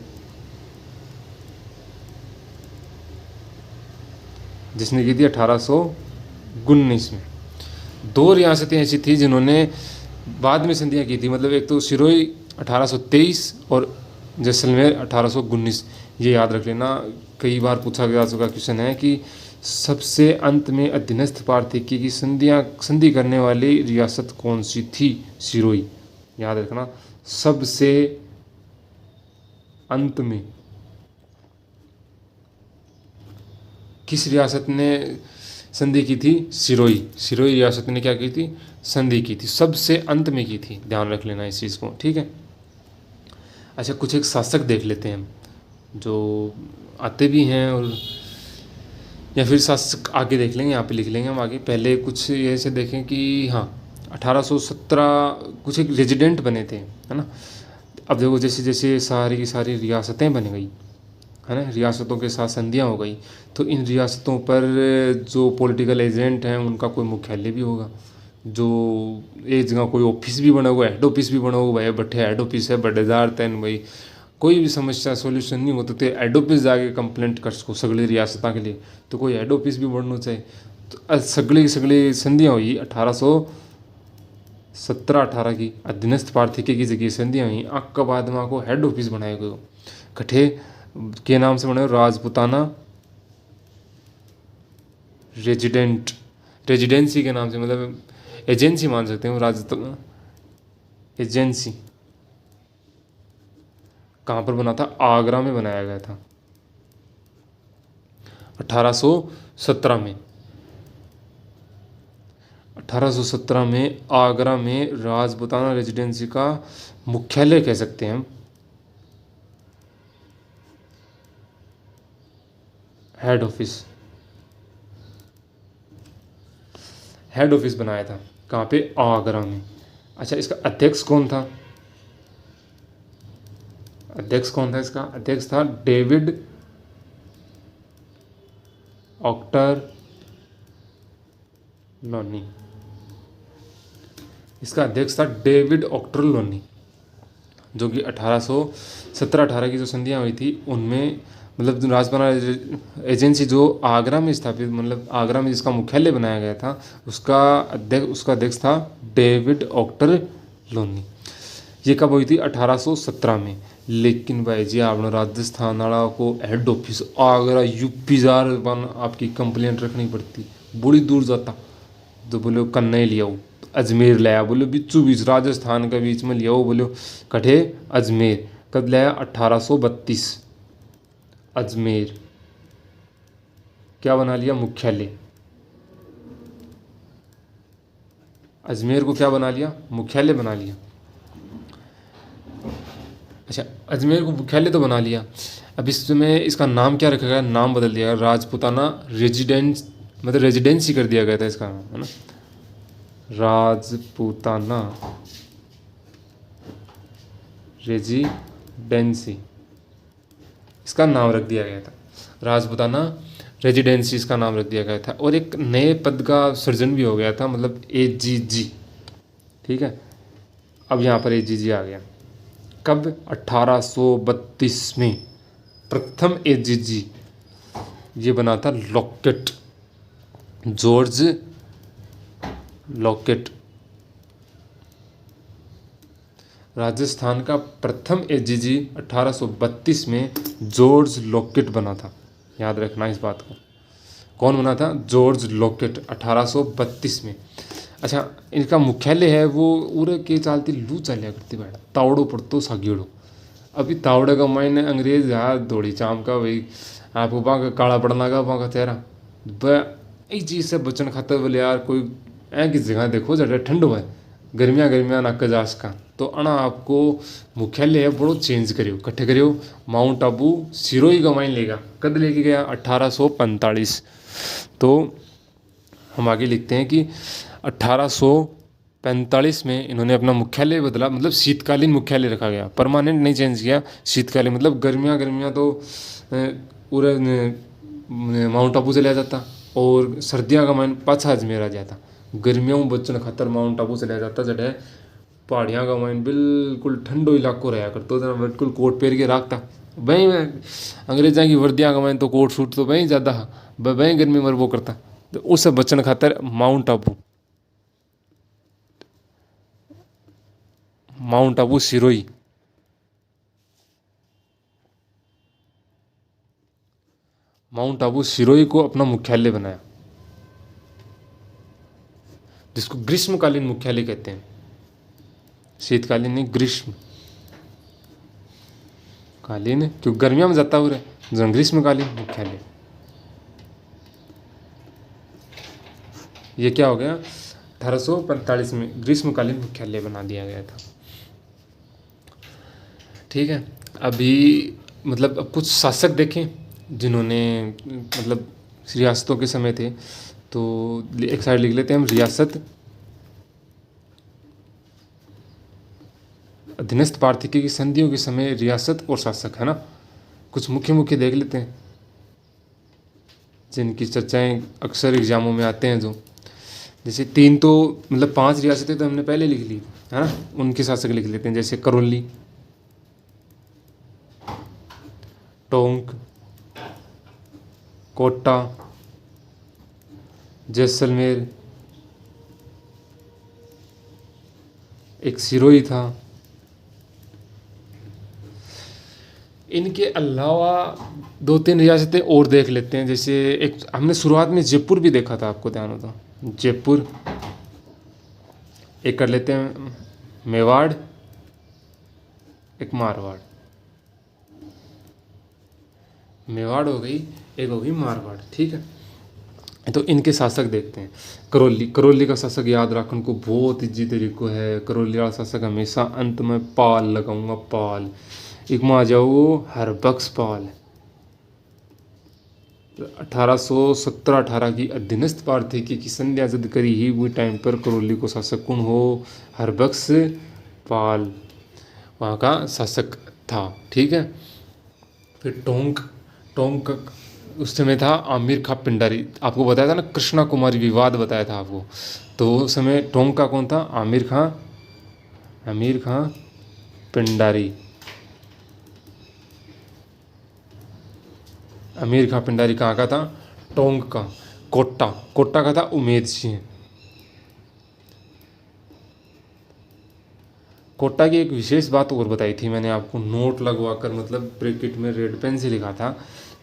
जिसने की थी 1819 में। 2 रियासतें ऐसी थी जिन्होंने बाद में संधियाँ की थी, मतलब एक तो सिरोही 1823 और जैसलमेर 1819। ये याद रख लेना, कई बार पूछा जा चुका क्वेश्चन है कि सबसे अंत में अधीनस्थ प्रार्थी की संधि करने वाली रियासत कौन सी थी? सिरोही। याद रखना, सबसे अंत में किस रियासत ने संधि की थी? सिरोही। सिरोही रियासत ने क्या की थी? संधि की थी, सबसे अंत में की थी। ध्यान रख लेना इस चीज़ को, ठीक है। अच्छा, कुछ एक शासक देख लेते हैं हम जो आते भी हैं, और या फिर शासक आगे देख लेंगे, यहाँ पे लिख लेंगे हम आगे। पहले कुछ ऐसे देखें कि हाँ 1817 कुछ एक रेजिडेंट बने थे, है ना। अब देखो जैसे जैसे सारी की सारी रियासतें बन गई, है ना, रियासतों के साथ संधियाँ हो गई, तो इन रियासतों पर जो पॉलिटिकल एजेंट हैं उनका कोई मुख्यालय भी होगा। जो एक जगह कोई ऑफिस भी बना हुआ है, हेड ऑफिस भी बना हुआ भाई, बट्ठे हेड ऑफिस है, बड़ेदार तैन भाई, कोई भी समस्या सोल्यूशन नहीं होता तो हेड ऑफिस जाके कंप्लेंट कर सको सगली रियासतों के लिए, तो कोई हेड ऑफिस भी बनना चाहिए। तो सगली सगली संधियाँ हुई 1817-18 की, अधीनस्थ प्रार्थी की जगह संधियाँ हुई। आग बाद में को हेड ऑफिस बनाया गया, कठे के नाम से बने, राजपुताना रेजिडेंसी के नाम से, मतलब एजेंसी मान सकते हो, राजपुताना एजेंसी। कहाँ पर बना था? आगरा में बनाया गया था 1817 में। 1817 में आगरा में राजपुताना रेजिडेंसी का मुख्यालय कह सकते हैं हम, हेड ऑफिस बनाया था। कहाँ पे? आगरा में। अच्छा, इसका अध्यक्ष कौन था? इसका अध्यक्ष था डेविड ऑक्टर लोनी। इसका अध्यक्ष था डेविड ऑक्टर लोनी, जो कि 1817-18 की जो संधियाँ हुई थी उनमें, मतलब राजपुताना एजेंसी जो आगरा में स्थापित, मतलब आगरा में जिसका मुख्यालय बनाया गया था, उसका अध्यक्ष था डेविड ऑक्टर लोनी। ये कब हुई थी? 1817 में। लेकिन भाई जी आपने राजस्थान वाला को head office Agra UP jar आपकी कंप्लेंट रखनी पड़ती, बड़ी दूर जाता। तो बोले कन्नई लिया हो, अजमेर लाया, बोले बीचों बीच राजस्थान के बीच में लिया हो, बोले कठे अजमेर। कब लाया? 1832। अजमेर क्या बना लिया? मुख्यालय। अजमेर को क्या बना लिया? मुख्यालय बना लिया। अच्छा, अजमेर को मुख्यालय तो बना लिया, अब इसमें इसका नाम क्या रखा गया? नाम बदल दिया गया, राजपुताना रेजिडेंस, मतलब रेजिडेंसी कर दिया गया था इसका नाम, है ना, राजपुताना रेजिडेंसी इसका नाम रख दिया गया था। राजपुताना रेजिडेंसी इसका नाम रख दिया गया था। और एक नए पद का सृजन भी हो गया था, मतलब AGG। ठीक है, अब यहाँ पर AGG आ गया। कब? 1832 में प्रथम एजीजी ये बना था लॉकेट, जॉर्ज लॉकेट। राजस्थान का प्रथम एजीजी 1832 में जॉर्ज लॉकेट बना था, याद रखना इस बात को। कौन बना था? जॉर्ज लॉकेट 1832 में। अच्छा, इनका मुख्यालय है वो उरे के चालती लू चालिया करती बैठा तावड़ो पड़तो सागियोड़ो। अभी तावड़े का मायने अंग्रेज यार दौड़ी चाम का भाई आपको वहाँ काला पड़ना का वहाँ का चेहरा इस चीज़ से बचन खाते बोले यार कोई ऐ की जगह देखो जरा ठंड हुआ है, गर्मियाँ गर्मियाँ ना कजास का, तो अना आपको मुख्यालय है बड़ो चेंज करियो, कट्ठे करियो माउंट आबू सिरोही का माइन लेगा। कद लेके गया? 1845। तो हम आगे लिखते हैं कि 1845 में इन्होंने अपना मुख्यालय बदला, मतलब शीतकालीन मुख्यालय रखा गया, परमानेंट नहीं चेंज किया, शीतकालीन मतलब गर्मियाँ गर्मियाँ तो पूरे माउंट आबू चला जाता और सर्दियाँ का माइन पाछा अजमेर आ जाता। गर्मियों में बच्चन खातर माउंट आबू चला जाता, जड़े पहाड़ियाँ का माइन बिल्कुल ठंडो इलाको रहा करतो, तो बिल्कुल कोट पहन के रखता। वहीं अंग्रेजा की वर्दियाँ का माइन तो कोट सूट तो वहीं ज़्यादा वहीं गर्मी में वो करता, तो उससे बचन खातर माउंट आबू सिरोही, माउंट आबू सिरोही को अपना मुख्यालय बनाया, जिसको ग्रीष्मकालीन मुख्यालय कहते हैं। शीतकालीन नहीं, ग्रीष्मकालीन, क्योंकि गर्मियों में जाता हो रहा, ग्रीष्मकालीन मुख्यालय। ये क्या हो गया? 1845 में ग्रीष्मकालीन मुख्यालय बना दिया गया था। ठीक है, अभी मतलब अब कुछ शासक देखें जिन्होंने मतलब रियासतों के समय थे, तो एक साइड लिख लेते हैं हम रियासत। अधीनस्थ पार्थिकी की संधियों के समय रियासत और शासक, है ना। कुछ मुख्य मुख्य देख लेते हैं जिनकी चर्चाएं अक्सर एग्जामों में आते हैं, जो जैसे 3 तो मतलब 5 रियासतें तो हमने पहले लिख ली, है ना, उनके शासक लिख लेते हैं। जैसे करौली, टोंक, कोटा, जैसलमेर, एक सिरोही था। इनके अलावा 2-3 रियासतें और देख लेते हैं। जैसे एक हमने शुरुआत में जयपुर भी देखा था, आपको ध्यान हो तो, जयपुर। एक कर लेते हैं मेवाड़, एक मारवाड़। मेवाड़ हो गई, एक हो गई मारवाड़, ठीक है। तो इनके शासक देखते हैं। करौली का शासक याद रखने को बहुत इजी तरीको है। करौली वाला शासक हमेशा अंत में पाल लगाऊंगा, पाल। एक में आ जाओ हरबख्श पाल। 1817-18 की अधीनस्थ पार्थिकी की संध्या जद करी ही हुई टाइम पर करौली को शासक कौन हो? हरबख्श पाल वहाँ का शासक था, ठीक है। फिर टोंक उस समय था आमिर खां पिंडारी। आपको बताया था ना, कृष्णा कुमारी विवाद बताया था आपको, तो उस समय टोंक का कौन था? आमिर खां पिंडारी। आमिर खां पिंडारी कहाँ का था? टोंक का। कोटा का था उमेद सिंह। कोटा की एक विशेष बात और बताई थी मैंने आपको, नोट लगवाकर, मतलब ब्रैकेट में रेड पेन से लिखा था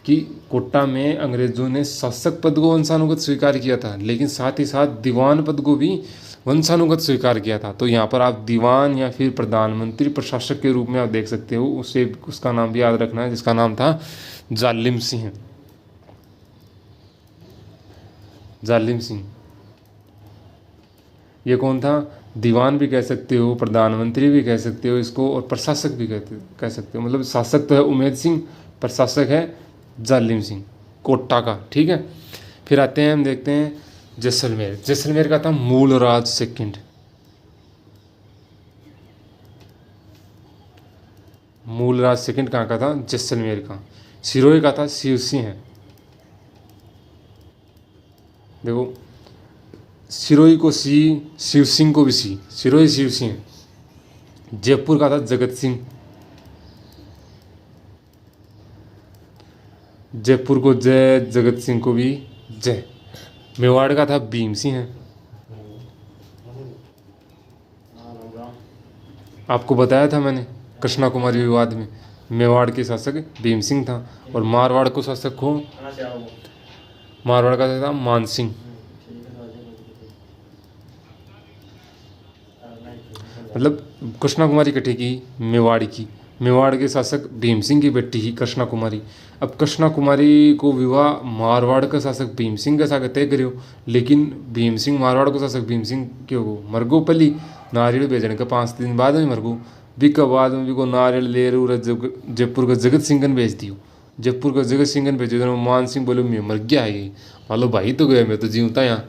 कि कोटा में अंग्रेजों ने शासक पद को वंशानुगत स्वीकार किया था, लेकिन साथ ही साथ दीवान पद को भी वंशानुगत स्वीकार किया था। तो यहाँ पर आप दीवान या फिर प्रधानमंत्री प्रशासक के रूप में आप देख सकते हो, उसका नाम भी याद रखना है, जिसका नाम था जालिम सिंह। ये कौन था? दीवान भी कह सकते हो, प्रधानमंत्री भी कह सकते हो इसको, और प्रशासक भी कह सकते हो। मतलब शासक तो है उमेद सिंह, प्रशासक है जालिम सिंह, कोटा का, ठीक है। फिर आते हैं, हम देखते हैं जैसलमेर का था मूलराज सेकंड। मूलराज सेकंड कहाँ का था? जैसलमेर का। सिरोही का था शिव सिंह। देखो, सिरोही को सी, शिव सिंह को भी सी, सिरोही शिव सिंह। जयपुर का था जगत सिंह, जयपुर को जय, जगत सिंह को भी जय। मेवाड़ का था भीम सिंह है। आपको बताया था मैंने कृष्णा कुमारी विवाद में मेवाड़ के शासक भीम सिंह था और मारवाड़ को शासक को, मारवाड़ का था मान सिंह। मतलब कृष्णा कुमारी कटे की मेवाड़ की, मेवाड़ के शासक भीम सिंह की बेटी ही कृष्णा कुमारी। अब कृष्णा कुमारी को विवाह मारवाड़ का शासक भीम सिंह के साथ तय करियो, लेकिन भीम सिंह मारवाड़ को शासक भीम सिंह क्यों को मरगो पली नारियल भेजने का 5 दिन बाद में मरगो भी का बाद में भी को नारियल ले रू जयपुर का जगत सिंहन भेज दियो। जयपुर का जगत सिंहन भेजो तो मान सिंह बोलो मैं मर गया है, मालो भाई तो गया मैं तो जीवता यहाँ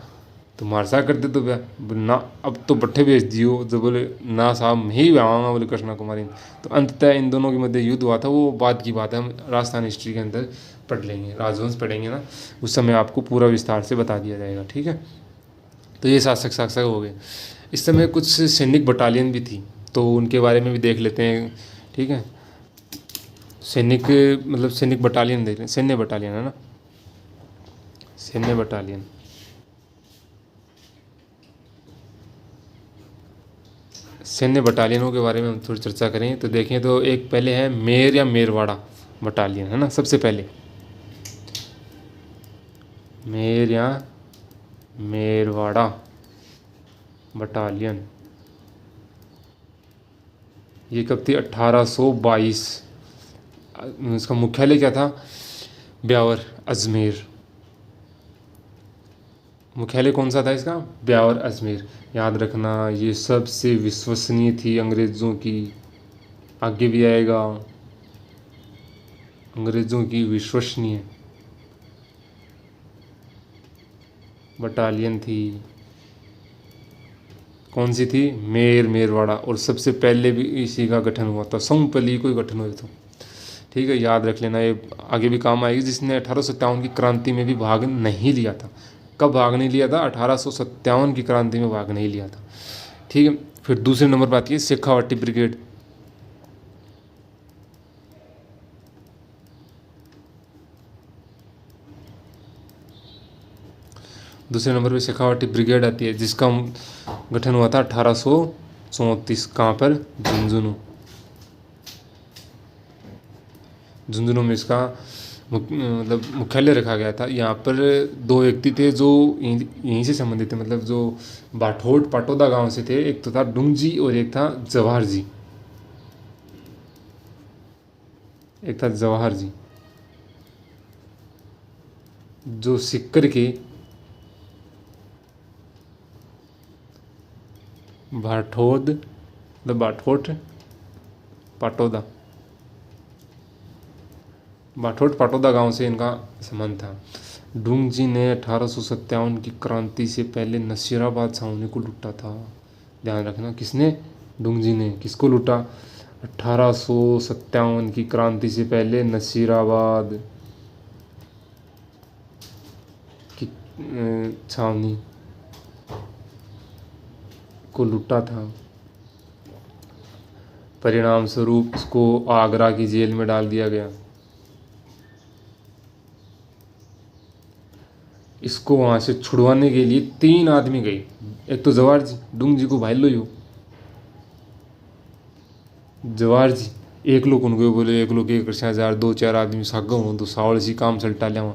तो मारसा करते तो क्या ना, अब तो पट्टे भेज दियो जब बोले ना साहब मैं ही आऊँगा बोले कृष्णा कुमारी। तो अंततः इन दोनों के मध्य युद्ध हुआ था, वो बाद की बात है, हम राजस्थान हिस्ट्री के अंदर पढ़ लेंगे, राजवंश पढ़ेंगे ना उस समय आपको पूरा विस्तार से बता दिया जाएगा। ठीक है, तो ये शासक शासक हो गए। इस समय कुछ सैनिक बटालियन भी थी तो उनके बारे में भी देख लेते हैं। ठीक है, सैनिक मतलब सैनिक बटालियन देख लें, सैन्य बटालियन है ना, सैन्य बटालियन। सैन्य बटालियनों के बारे में हम थोड़ी चर्चा करें तो देखें तो एक पहले है मेर या मेरवाड़ा बटालियन है ना, सबसे पहले मेर या मेरवाड़ा बटालियन। ये कब थी? 1822। इसका मुख्यालय क्या था? ब्यावर, अजमेर। मुख्यालय कौन सा था इसका? ब्यावर, अजमेर। याद रखना ये सबसे विश्वसनीय थी अंग्रेज़ों की, आगे भी आएगा, अंग्रेज़ों की विश्वसनीय बटालियन थी। कौन सी थी? मेर, मेरवाड़ा। और सबसे पहले भी इसी का गठन हुआ था, सोमपली को गठन हुआ था। ठीक है, याद रख लेना, ये आगे भी काम आएगी। जिसने 1857 की क्रांति में भी भाग नहीं लिया था। कब भाग नहीं लिया था? 1857 की क्रांति में भाग नहीं लिया था। ठीक है, फिर दूसरे नंबर पर आती है शेखावाटी ब्रिगेड। दूसरे नंबर पे शेखावाटी ब्रिगेड आती है जिसका गठन हुआ था 1834। कहाँ पर? झुंझुनू। झुंझुनू में इसका मतलब मुख्यालय रखा गया था। यहाँ पर दो व्यक्ति थे जो यहीं से संबंधित थे, मतलब जो बाठोट पाटोदा गांव से थे। एक तो था डुंगजी और एक था जवाहर जी। एक था जवाहर जी जो सिक्कर के बाठोद मतलब बाठोट पाटोदा, बाठोट पाटोदा गांव से इनका संबंध था। डुंग जी ने 1857 की क्रांति से पहले नसीराबाद छावनी को लूटा था। ध्यान रखना, किसने? डुंग जी ने। किसको लूटा? 1857 की क्रांति से पहले नसीराबाद की छावनी को लूटा था। परिणाम स्वरूप उसको आगरा की जेल में डाल दिया गया। इसको वहाँ से छुड़वाने के लिए 3 आदमी गए। एक तो जवाहर जी, डुंग जी को भाई लो यो जवाहर जी, एक लोग उनको बोले, एक लोग एक हजार 2-4 आदमी सागो हो तो सावल सी काम सल्टा लिया,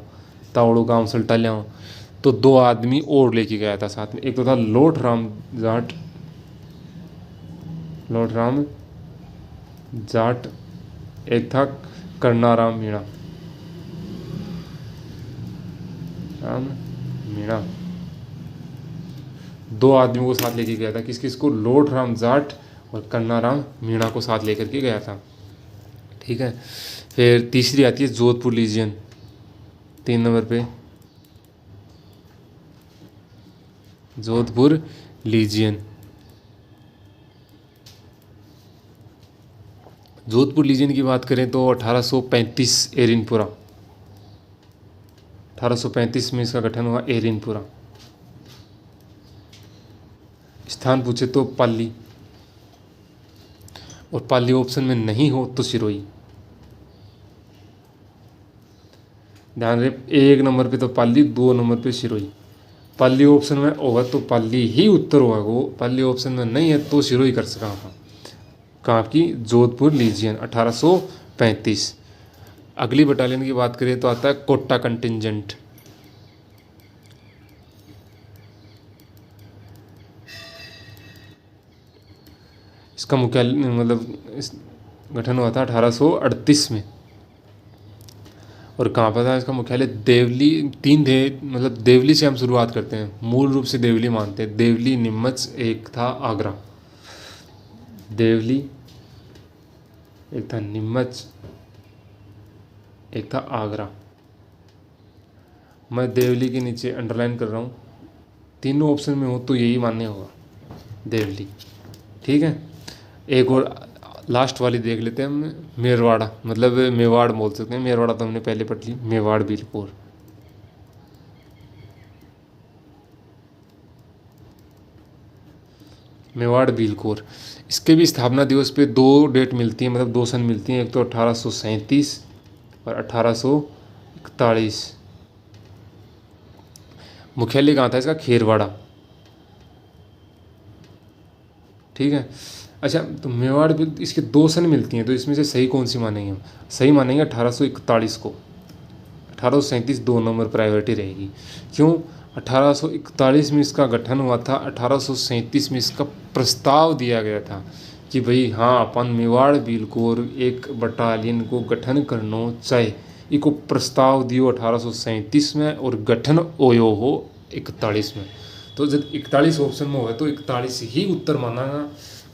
तावड़ो काम सल्टा लिया। तो 2 आदमी और लेके गया था साथ में। एक तो था लोट राम जाट, लोट राम जाट। एक था करनाराम मीणा, राम मीणा। 2 आदमियों को साथ लेके गया था। किस किस को? लोट राम जाट और कन्नाराम मीणा को साथ लेकर के गया था। ठीक है, फिर तीसरी आती है जोधपुर लीजियन। 3 नंबर पे जोधपुर लीजियन। जोधपुर लीजियन की बात करें तो 1835 एरिनपुरा, 1835 में इसका गठन हुआ एरिनपुरा। स्थान पूछे तो पाली, और पाली ऑप्शन में नहीं हो तो सिरोही। ध्यान रहे, 1 नंबर पे तो पाली, 2 नंबर पे सिरोही। पाली ऑप्शन में होगा तो पाली ही उत्तर होगा, वो पाली ऑप्शन में नहीं है तो सिरोही कर सका था। कहाँ की? जोधपुर लीजियन 1835। अगली बटालियन की बात करें तो आता है कोटा कंटिजेंट। इसका मुख्यालय मतलब इस गठन हुआ था 1838 में। और कहाँ पर था इसका मुख्यालय? देवली। 3 थे, मतलब देवली से हम शुरुआत करते हैं, मूल रूप से देवली मानते हैं। देवली, नीमच, एक था आगरा। देवली, एक था नीमच, एक था आगरा। मैं देवली के नीचे अंडरलाइन कर रहा हूँ, तीनों ऑप्शन में हो तो यही मान्य होगा, देवली। ठीक है, एक और लास्ट वाली देख लेते हैं हम, मेरवाड़ा, मतलब मेवाड़ बोल सकते हैं, मेरवाड़ा तो हमने पहले पढ़ ली, मेवाड़ बीलपुर। मेवाड़ बीलकोर, इसके भी स्थापना दिवस पे 2 डेट मिलती हैं, मतलब 2 सन मिलती हैं, एक तो 1837 और 1841। मुख्यालय कहाँ था इसका? खेरवाड़ा। ठीक है, अच्छा तो मेवाड़ बिल इसके 2 सन मिलती हैं, तो इसमें से सही कौन सी मानेंगे हम? सही मानेंगे 1841 को। 1837 2 नंबर प्रायोरिटी रहेगी। क्यों? 1841 में इसका गठन हुआ था, 1837 में इसका प्रस्ताव दिया गया था कि भाई हाँ अपन मेवाड़ बिलकोर एक बटालियन को गठन करना चाहे। इको प्रस्ताव दियो 1837 में और गठन ओयो हो 41 में। तो जब 41 ऑप्शन में हो तो 41 ही उत्तर माना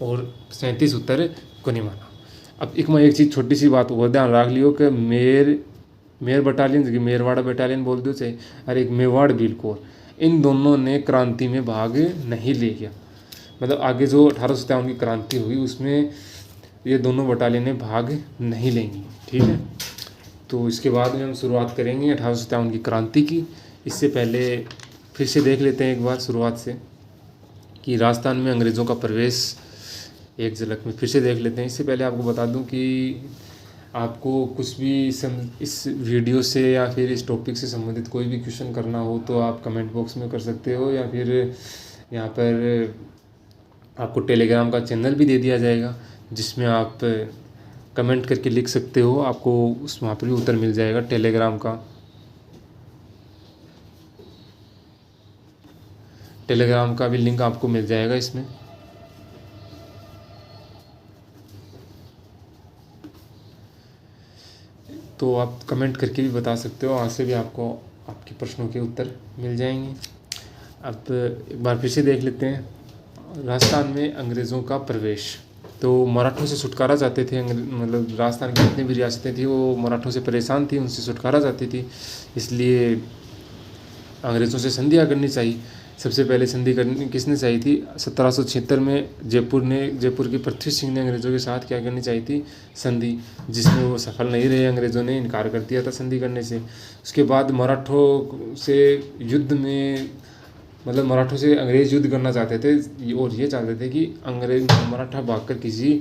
और 37 उत्तर को नहीं माना। अब एक चीज़ छोटी सी बात वो ध्यान रख लियो कि मेर बटालियन जगह मेरवाड़ा बटालियन बोल दो चाहे, और एक मेवाड़ बिलकोर, इन दोनों ने क्रांति में भाग नहीं ले गया। मतलब आगे जो 1857 की क्रांति हुई उसमें ये दोनों बटालियनें भाग नहीं लेंगी। ठीक है, तो इसके बाद में हम शुरुआत करेंगे 1857 की क्रांति की। इससे पहले फिर से देख लेते हैं एक बार शुरुआत से कि राजस्थान में अंग्रेज़ों का प्रवेश एक झलक में फिर से देख लेते हैं। इससे पहले आपको बता दूं कि आपको कुछ भी इस वीडियो से या फिर इस टॉपिक से संबंधित कोई भी क्वेश्चन करना हो तो आप कमेंट बॉक्स में कर सकते हो, या फिर यहाँ पर आपको टेलीग्राम का चैनल भी दे दिया जाएगा जिसमें आप कमेंट करके लिख सकते हो, आपको उस वहाँ पर भी उत्तर मिल जाएगा टेलीग्राम का। टेलीग्राम का भी लिंक आपको मिल जाएगा इसमें। तो आप कमेंट करके भी बता सकते हो, वहाँ से भी आपको आपके प्रश्नों के उत्तर मिल जाएंगे। अब एक बार फिर से देख लेते हैं राजस्थान में अंग्रेज़ों का प्रवेश। तो मराठों से छुटकारा चाहते थे, मतलब राजस्थान की जितनी भी रियासतें थी वो मराठों से परेशान थी, उनसे छुटकारा चाहती थी, इसलिए अंग्रेज़ों से संधियाँ करनी चाहिए। सबसे पहले संधि करनी किसने चाहिए थी? 1776 में जयपुर के पृथ्वी सिंह ने अंग्रेज़ों के साथ क्या करनी चाहिए थी? संधि, जिसमें वो सफल नहीं रहे, अंग्रेज़ों ने इनकार कर दिया था संधि करने से। उसके बाद मराठों से युद्ध में, मतलब मराठों से अंग्रेज़ युद्ध करना चाहते थे और ये चाहते थे कि अंग्रेज मराठा भागकर किसी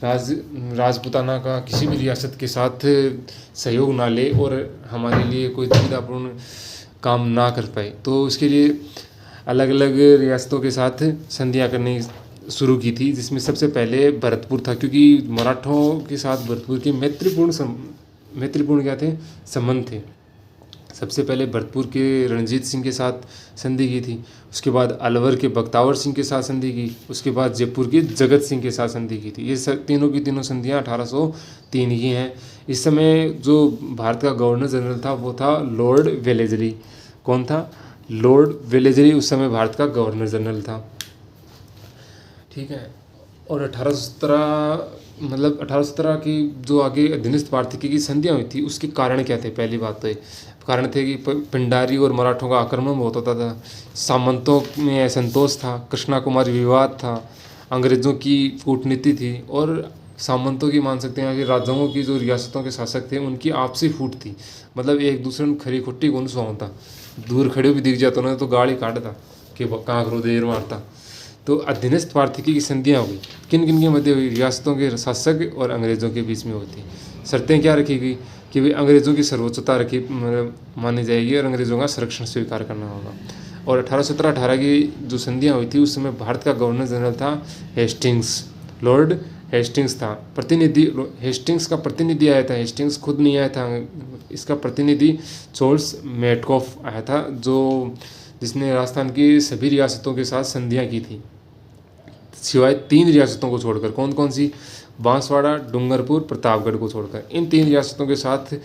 राजपुताना का किसी भी रियासत के साथ सहयोग ना ले और हमारे लिए कोई दुविधापूर्ण काम ना कर पाए। तो उसके लिए अलग अलग रियासतों के साथ संधियाँ करनी शुरू की थी, जिसमें सबसे पहले भरतपुर था, क्योंकि मराठों के साथ भरतपुर के मैत्रीपूर्ण क्या थे? संबंध थे। सबसे पहले भरतपुर के रणजीत सिंह के साथ संधि की थी, उसके बाद अलवर के बख्तावर सिंह के साथ संधि की, उसके बाद जयपुर के जगत सिंह के साथ संधि की थी। ये तीनों की तीनों संधियाँ 1803 की हैं। इस समय जो भारत का गवर्नर जनरल था वो था लॉर्ड वेलेजली। कौन था? लॉर्ड वेलेजली उस समय भारत का गवर्नर जनरल था। ठीक है, और 1817 मतलब 1817 की जो आगे अधीनस्थ वार्षिकी की संधियाँ हुई थी उसके कारण क्या थे? पहली बात तो ये कारण थे कि पिंडारी और मराठों का आक्रमण बहुत होता था, सामंतों में असंतोष था, कृष्णा कुमारी विवाद था, अंग्रेज़ों की कूटनीति थी और सामंतों की मान सकते हैं कि राजाओं की जो रियासतों के शासक थे उनकी आपसी फूट थी। मतलब एक दूसरे में खरी खुट्टी कौन सा होता, दूर खड़े भी दिख जाता ना तो गाड़ी काटता कि कहाँ करो देर मारता। तो अधीनस्थ वार्षिकी की संधियाँ हुई, किन किन के मध्य हुई? रियासतों के शासक और अंग्रेज़ों के बीच में होती। शर्तें क्या रखी गई कि भाई अंग्रेज़ों की सर्वोच्चता रखी मतलब मानी जाएगी और अंग्रेज़ों का संरक्षण स्वीकार करना होगा। और 1817-18 की जो संधियाँ हुई थी उस समय भारत का गवर्नर जनरल था हेस्टिंग्स, लॉर्ड हेस्टिंग्स था। प्रतिनिधि हेस्टिंग्स का प्रतिनिधि आया था, हेस्टिंग्स खुद नहीं आया था, इसका प्रतिनिधि चार्ल्स मेटकॉफ आया था जो जिसने राजस्थान की सभी रियासतों के साथ संधियाँ की थी सिवाय 3 रियासतों को छोड़कर। कौन कौन सी? बांसवाड़ा, डूंगरपुर, प्रतापगढ़ को छोड़कर इन 3 रियासतों के साथ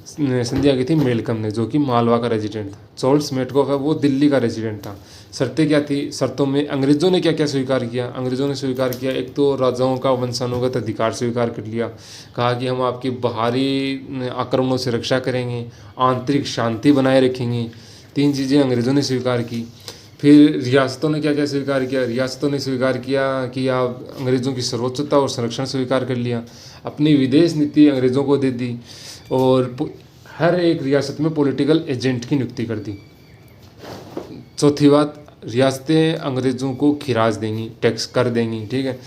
संधियाँ की थी मेलकम ने, जो कि मालवा का रेजिडेंट था। चार्ल्स मेटकॉफ है वो दिल्ली का रेजिडेंट था। शर्तें क्या थी? शर्तों में अंग्रेज़ों ने क्या क्या स्वीकार किया? अंग्रेज़ों ने स्वीकार किया, एक तो राजाओं का वंशानुगत अधिकार स्वीकार कर लिया, कहा कि हम आपकी बाहरी आक्रमणों से रक्षा करेंगे, आंतरिक शांति बनाए रखेंगे। 3 चीज़ें अंग्रेज़ों ने स्वीकार की। फिर रियासतों ने क्या क्या स्वीकार किया? रियासतों ने स्वीकार किया कि आप अंग्रेज़ों की सर्वोच्चता और संरक्षण स्वीकार कर लिया, अपनी विदेश नीति अंग्रेज़ों को दे दी और हर एक रियासत में पॉलिटिकल एजेंट की नियुक्ति कर दी। चौथी बात, रियासतें अंग्रेज़ों को खिराज देंगी, टैक्स कर देंगी। ठीक है,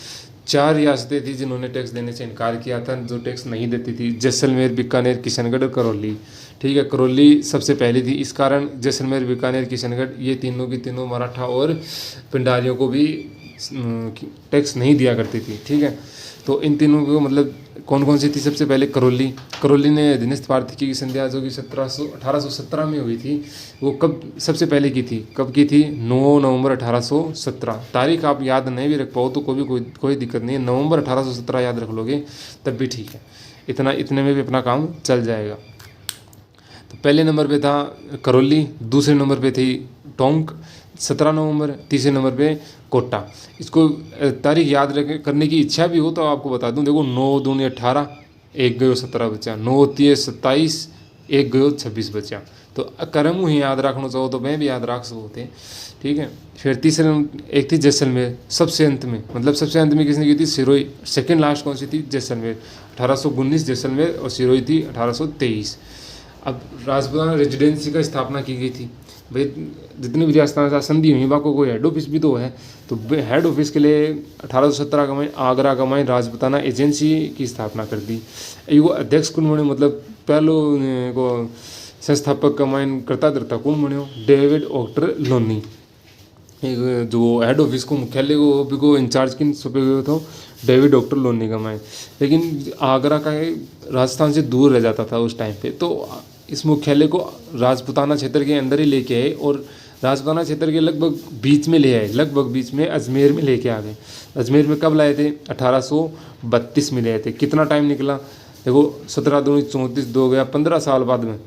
4 रियासतें थी जिन्होंने टैक्स देने से इनकार किया था, जो टैक्स नहीं देती थी, जैसलमेर, बीकानेर, किशनगढ़ और करौली। ठीक है, करौली सबसे पहली थी, इस कारण जैसलमेर, बीकानेर, किशनगढ़ ये तीनों की तीनों मराठा और पिंडारियों को भी टैक्स नहीं दिया करती थी। ठीक है, तो इन तीनों को मतलब कौन कौन सी थी? सबसे पहले करौली। करौली ने अधीनस्थ पार्थिकी की संध्या जो कि 1817 में हुई थी, वो कब सबसे पहले की थी? कब की थी? 9 नवंबर 1817। तारीख आप याद नहीं भी रख पाओ तो कोई दिक्कत नहीं है, नवंबर 1817 याद रख लोगे तब भी ठीक है, इतने में भी अपना काम चल जाएगा। तो पहले नंबर पे था करौली, दूसरे नंबर पे थी टोंक 17 नवंबर, तीसरे नंबर पे कोटा। इसको तारीख याद करने की इच्छा भी हो तो आपको बता दूं, देखो 9 दूनी 18, 1 गयो 17 बचा, 9 तीय 27, 1 गयो 26 बचा। तो क्रम ही याद रखना चाहो तो मैं भी याद रख सकते। ठीक है, फिर तीसरे एक थी जैसलमेर, सबसे अंत में, मतलब सबसे अंत में किसने की थी? सिरोही। सेकेंड लास्ट कौन सी थी? जैसलमेर। 1819 जैसलमेर और सिरोही थी 1823। अब राजपुताना रेजिडेंसी का स्थापना की गई थी। भाई जितनी भी रियासतें साथ संधि हुई बाको कोई हेड ऑफिस भी तो है, तो हेड ऑफिस के लिए 1817 का में आगरा का में राजपुताना एजेंसी की स्थापना कर दी। एगो अध्यक्ष कौन बने, मतलब पहलो को संस्थापक का माइन करता धरता कौन बने? डेविड ऑक्टर लोनी। एक जो हेड ऑफिस को मुख्यालय को इंचार्ज किन सौंपे गए थे? डेविड डॉक्टर लोनी का माइन। लेकिन आगरा का राजस्थान से दूर रह जाता था उस टाइम पे, तो इस मुख्यालय को राजपुताना क्षेत्र के अंदर ही लेके आए और राजपुताना क्षेत्र के लगभग बीच में ले आए, लगभग बीच में अजमेर में लेके आ गए। अजमेर में कब लाए थे? 1832 में लाए थे। कितना टाइम निकला? देखो 17 दूनी 34, 2 गया 15 साल बाद में,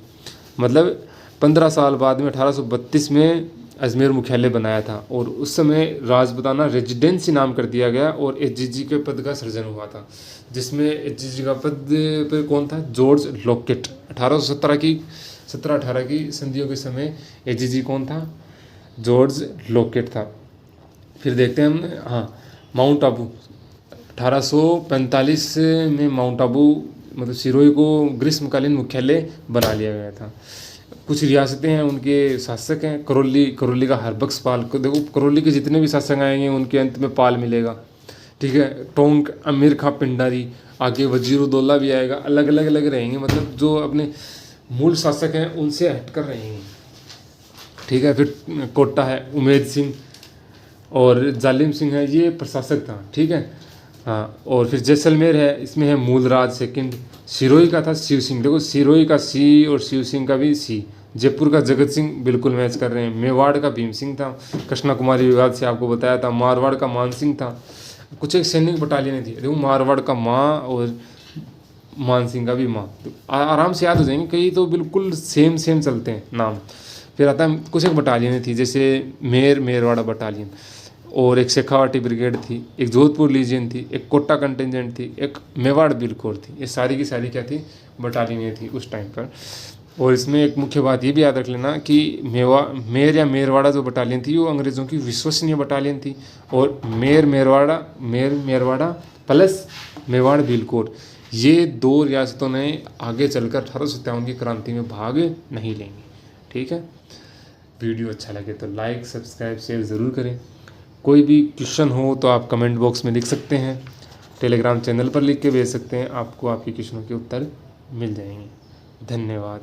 मतलब 15 साल बाद में 1832 में अजमेर मुख्यालय बनाया था और उस समय राजपुताना रेजिडेंसी नाम कर दिया गया और एचजीजी के पद का सृजन हुआ था, जिसमें एचजीजी का पद पे कौन था? George locket. 1817 की संधियों के समय एचजीजी कौन था? जॉर्ज लॉकेट था। फिर देखते हैं हम, हाँ, माउंट आबू 1845 में माउंट आबू मतलब सिरोही को ग्रीष्मकालीन मुख्यालय बना लिया गया था। कुछ रियासतें हैं उनके शासक हैं, करौली का हरबख्श पाल। देखो करौली के जितने भी शासक आएंगे उनके अंत में पाल मिलेगा। ठीक है, टोंक अमीर खां पिंडारी, आगे वजीरुद्दौला भी आएगा, अलग अलग रहेंगे, मतलब जो अपने मूल शासक हैं उनसे हटकर रहेंगे। ठीक है, फिर कोटा है उमेद सिंह और जालिम सिंह है, ये प्रशासक था। ठीक है, हाँ, और फिर जैसलमेर है, इसमें है मूलराज सेकंड। सिरोही का था शिव सिंह, देखो सिरोही का सी और शिव सिंह का भी सी। जयपुर का जगत सिंह बिल्कुल मैच कर रहे हैं। मेवाड़ का भीम सिंह था, कृष्णा कुमारी विवाद से आपको बताया था। मारवाड़ का मान सिंह था। कुछ एक सैनिक बटालियन थी, देखो मारवाड़ का माँ और मान सिंह का भी माँ, तो आराम से याद हो जाएंगे, कई तो बिल्कुल सेम चलते हैं नाम। फिर आता है कुछ एक बटालियन थी, जैसे मेरवाड़ा बटालियन, और एक शेखावाटी ब्रिगेड थी, एक जोधपुर लीजियन थी, एक कोटा कंटिजेंट थी, एक मेवाड़ बिलकोर थी। ये सारी की सारी क्या थी? बटालियनें थी उस टाइम पर। और इसमें एक मुख्य बात ये भी याद रख लेना कि मेरवाड़ा जो बटालियन थी वो अंग्रेज़ों की विश्वसनीय बटालियन थी, और मेरवाड़ा प्लस मेवाड़ बिलकोर, ये 2 रियासतों ने आगे चलकर 1857 की क्रांति में भाग नहीं लेंगी। ठीक है, वीडियो अच्छा लगे तो लाइक, सब्सक्राइब, शेयर ज़रूर करें। कोई भी क्वेश्चन हो तो आप कमेंट बॉक्स में लिख सकते हैं। टेलीग्राम चैनल पर लिख के भेज सकते हैं, आपको आपके क्वेश्चनों के उत्तर मिल जाएंगे। धन्यवाद।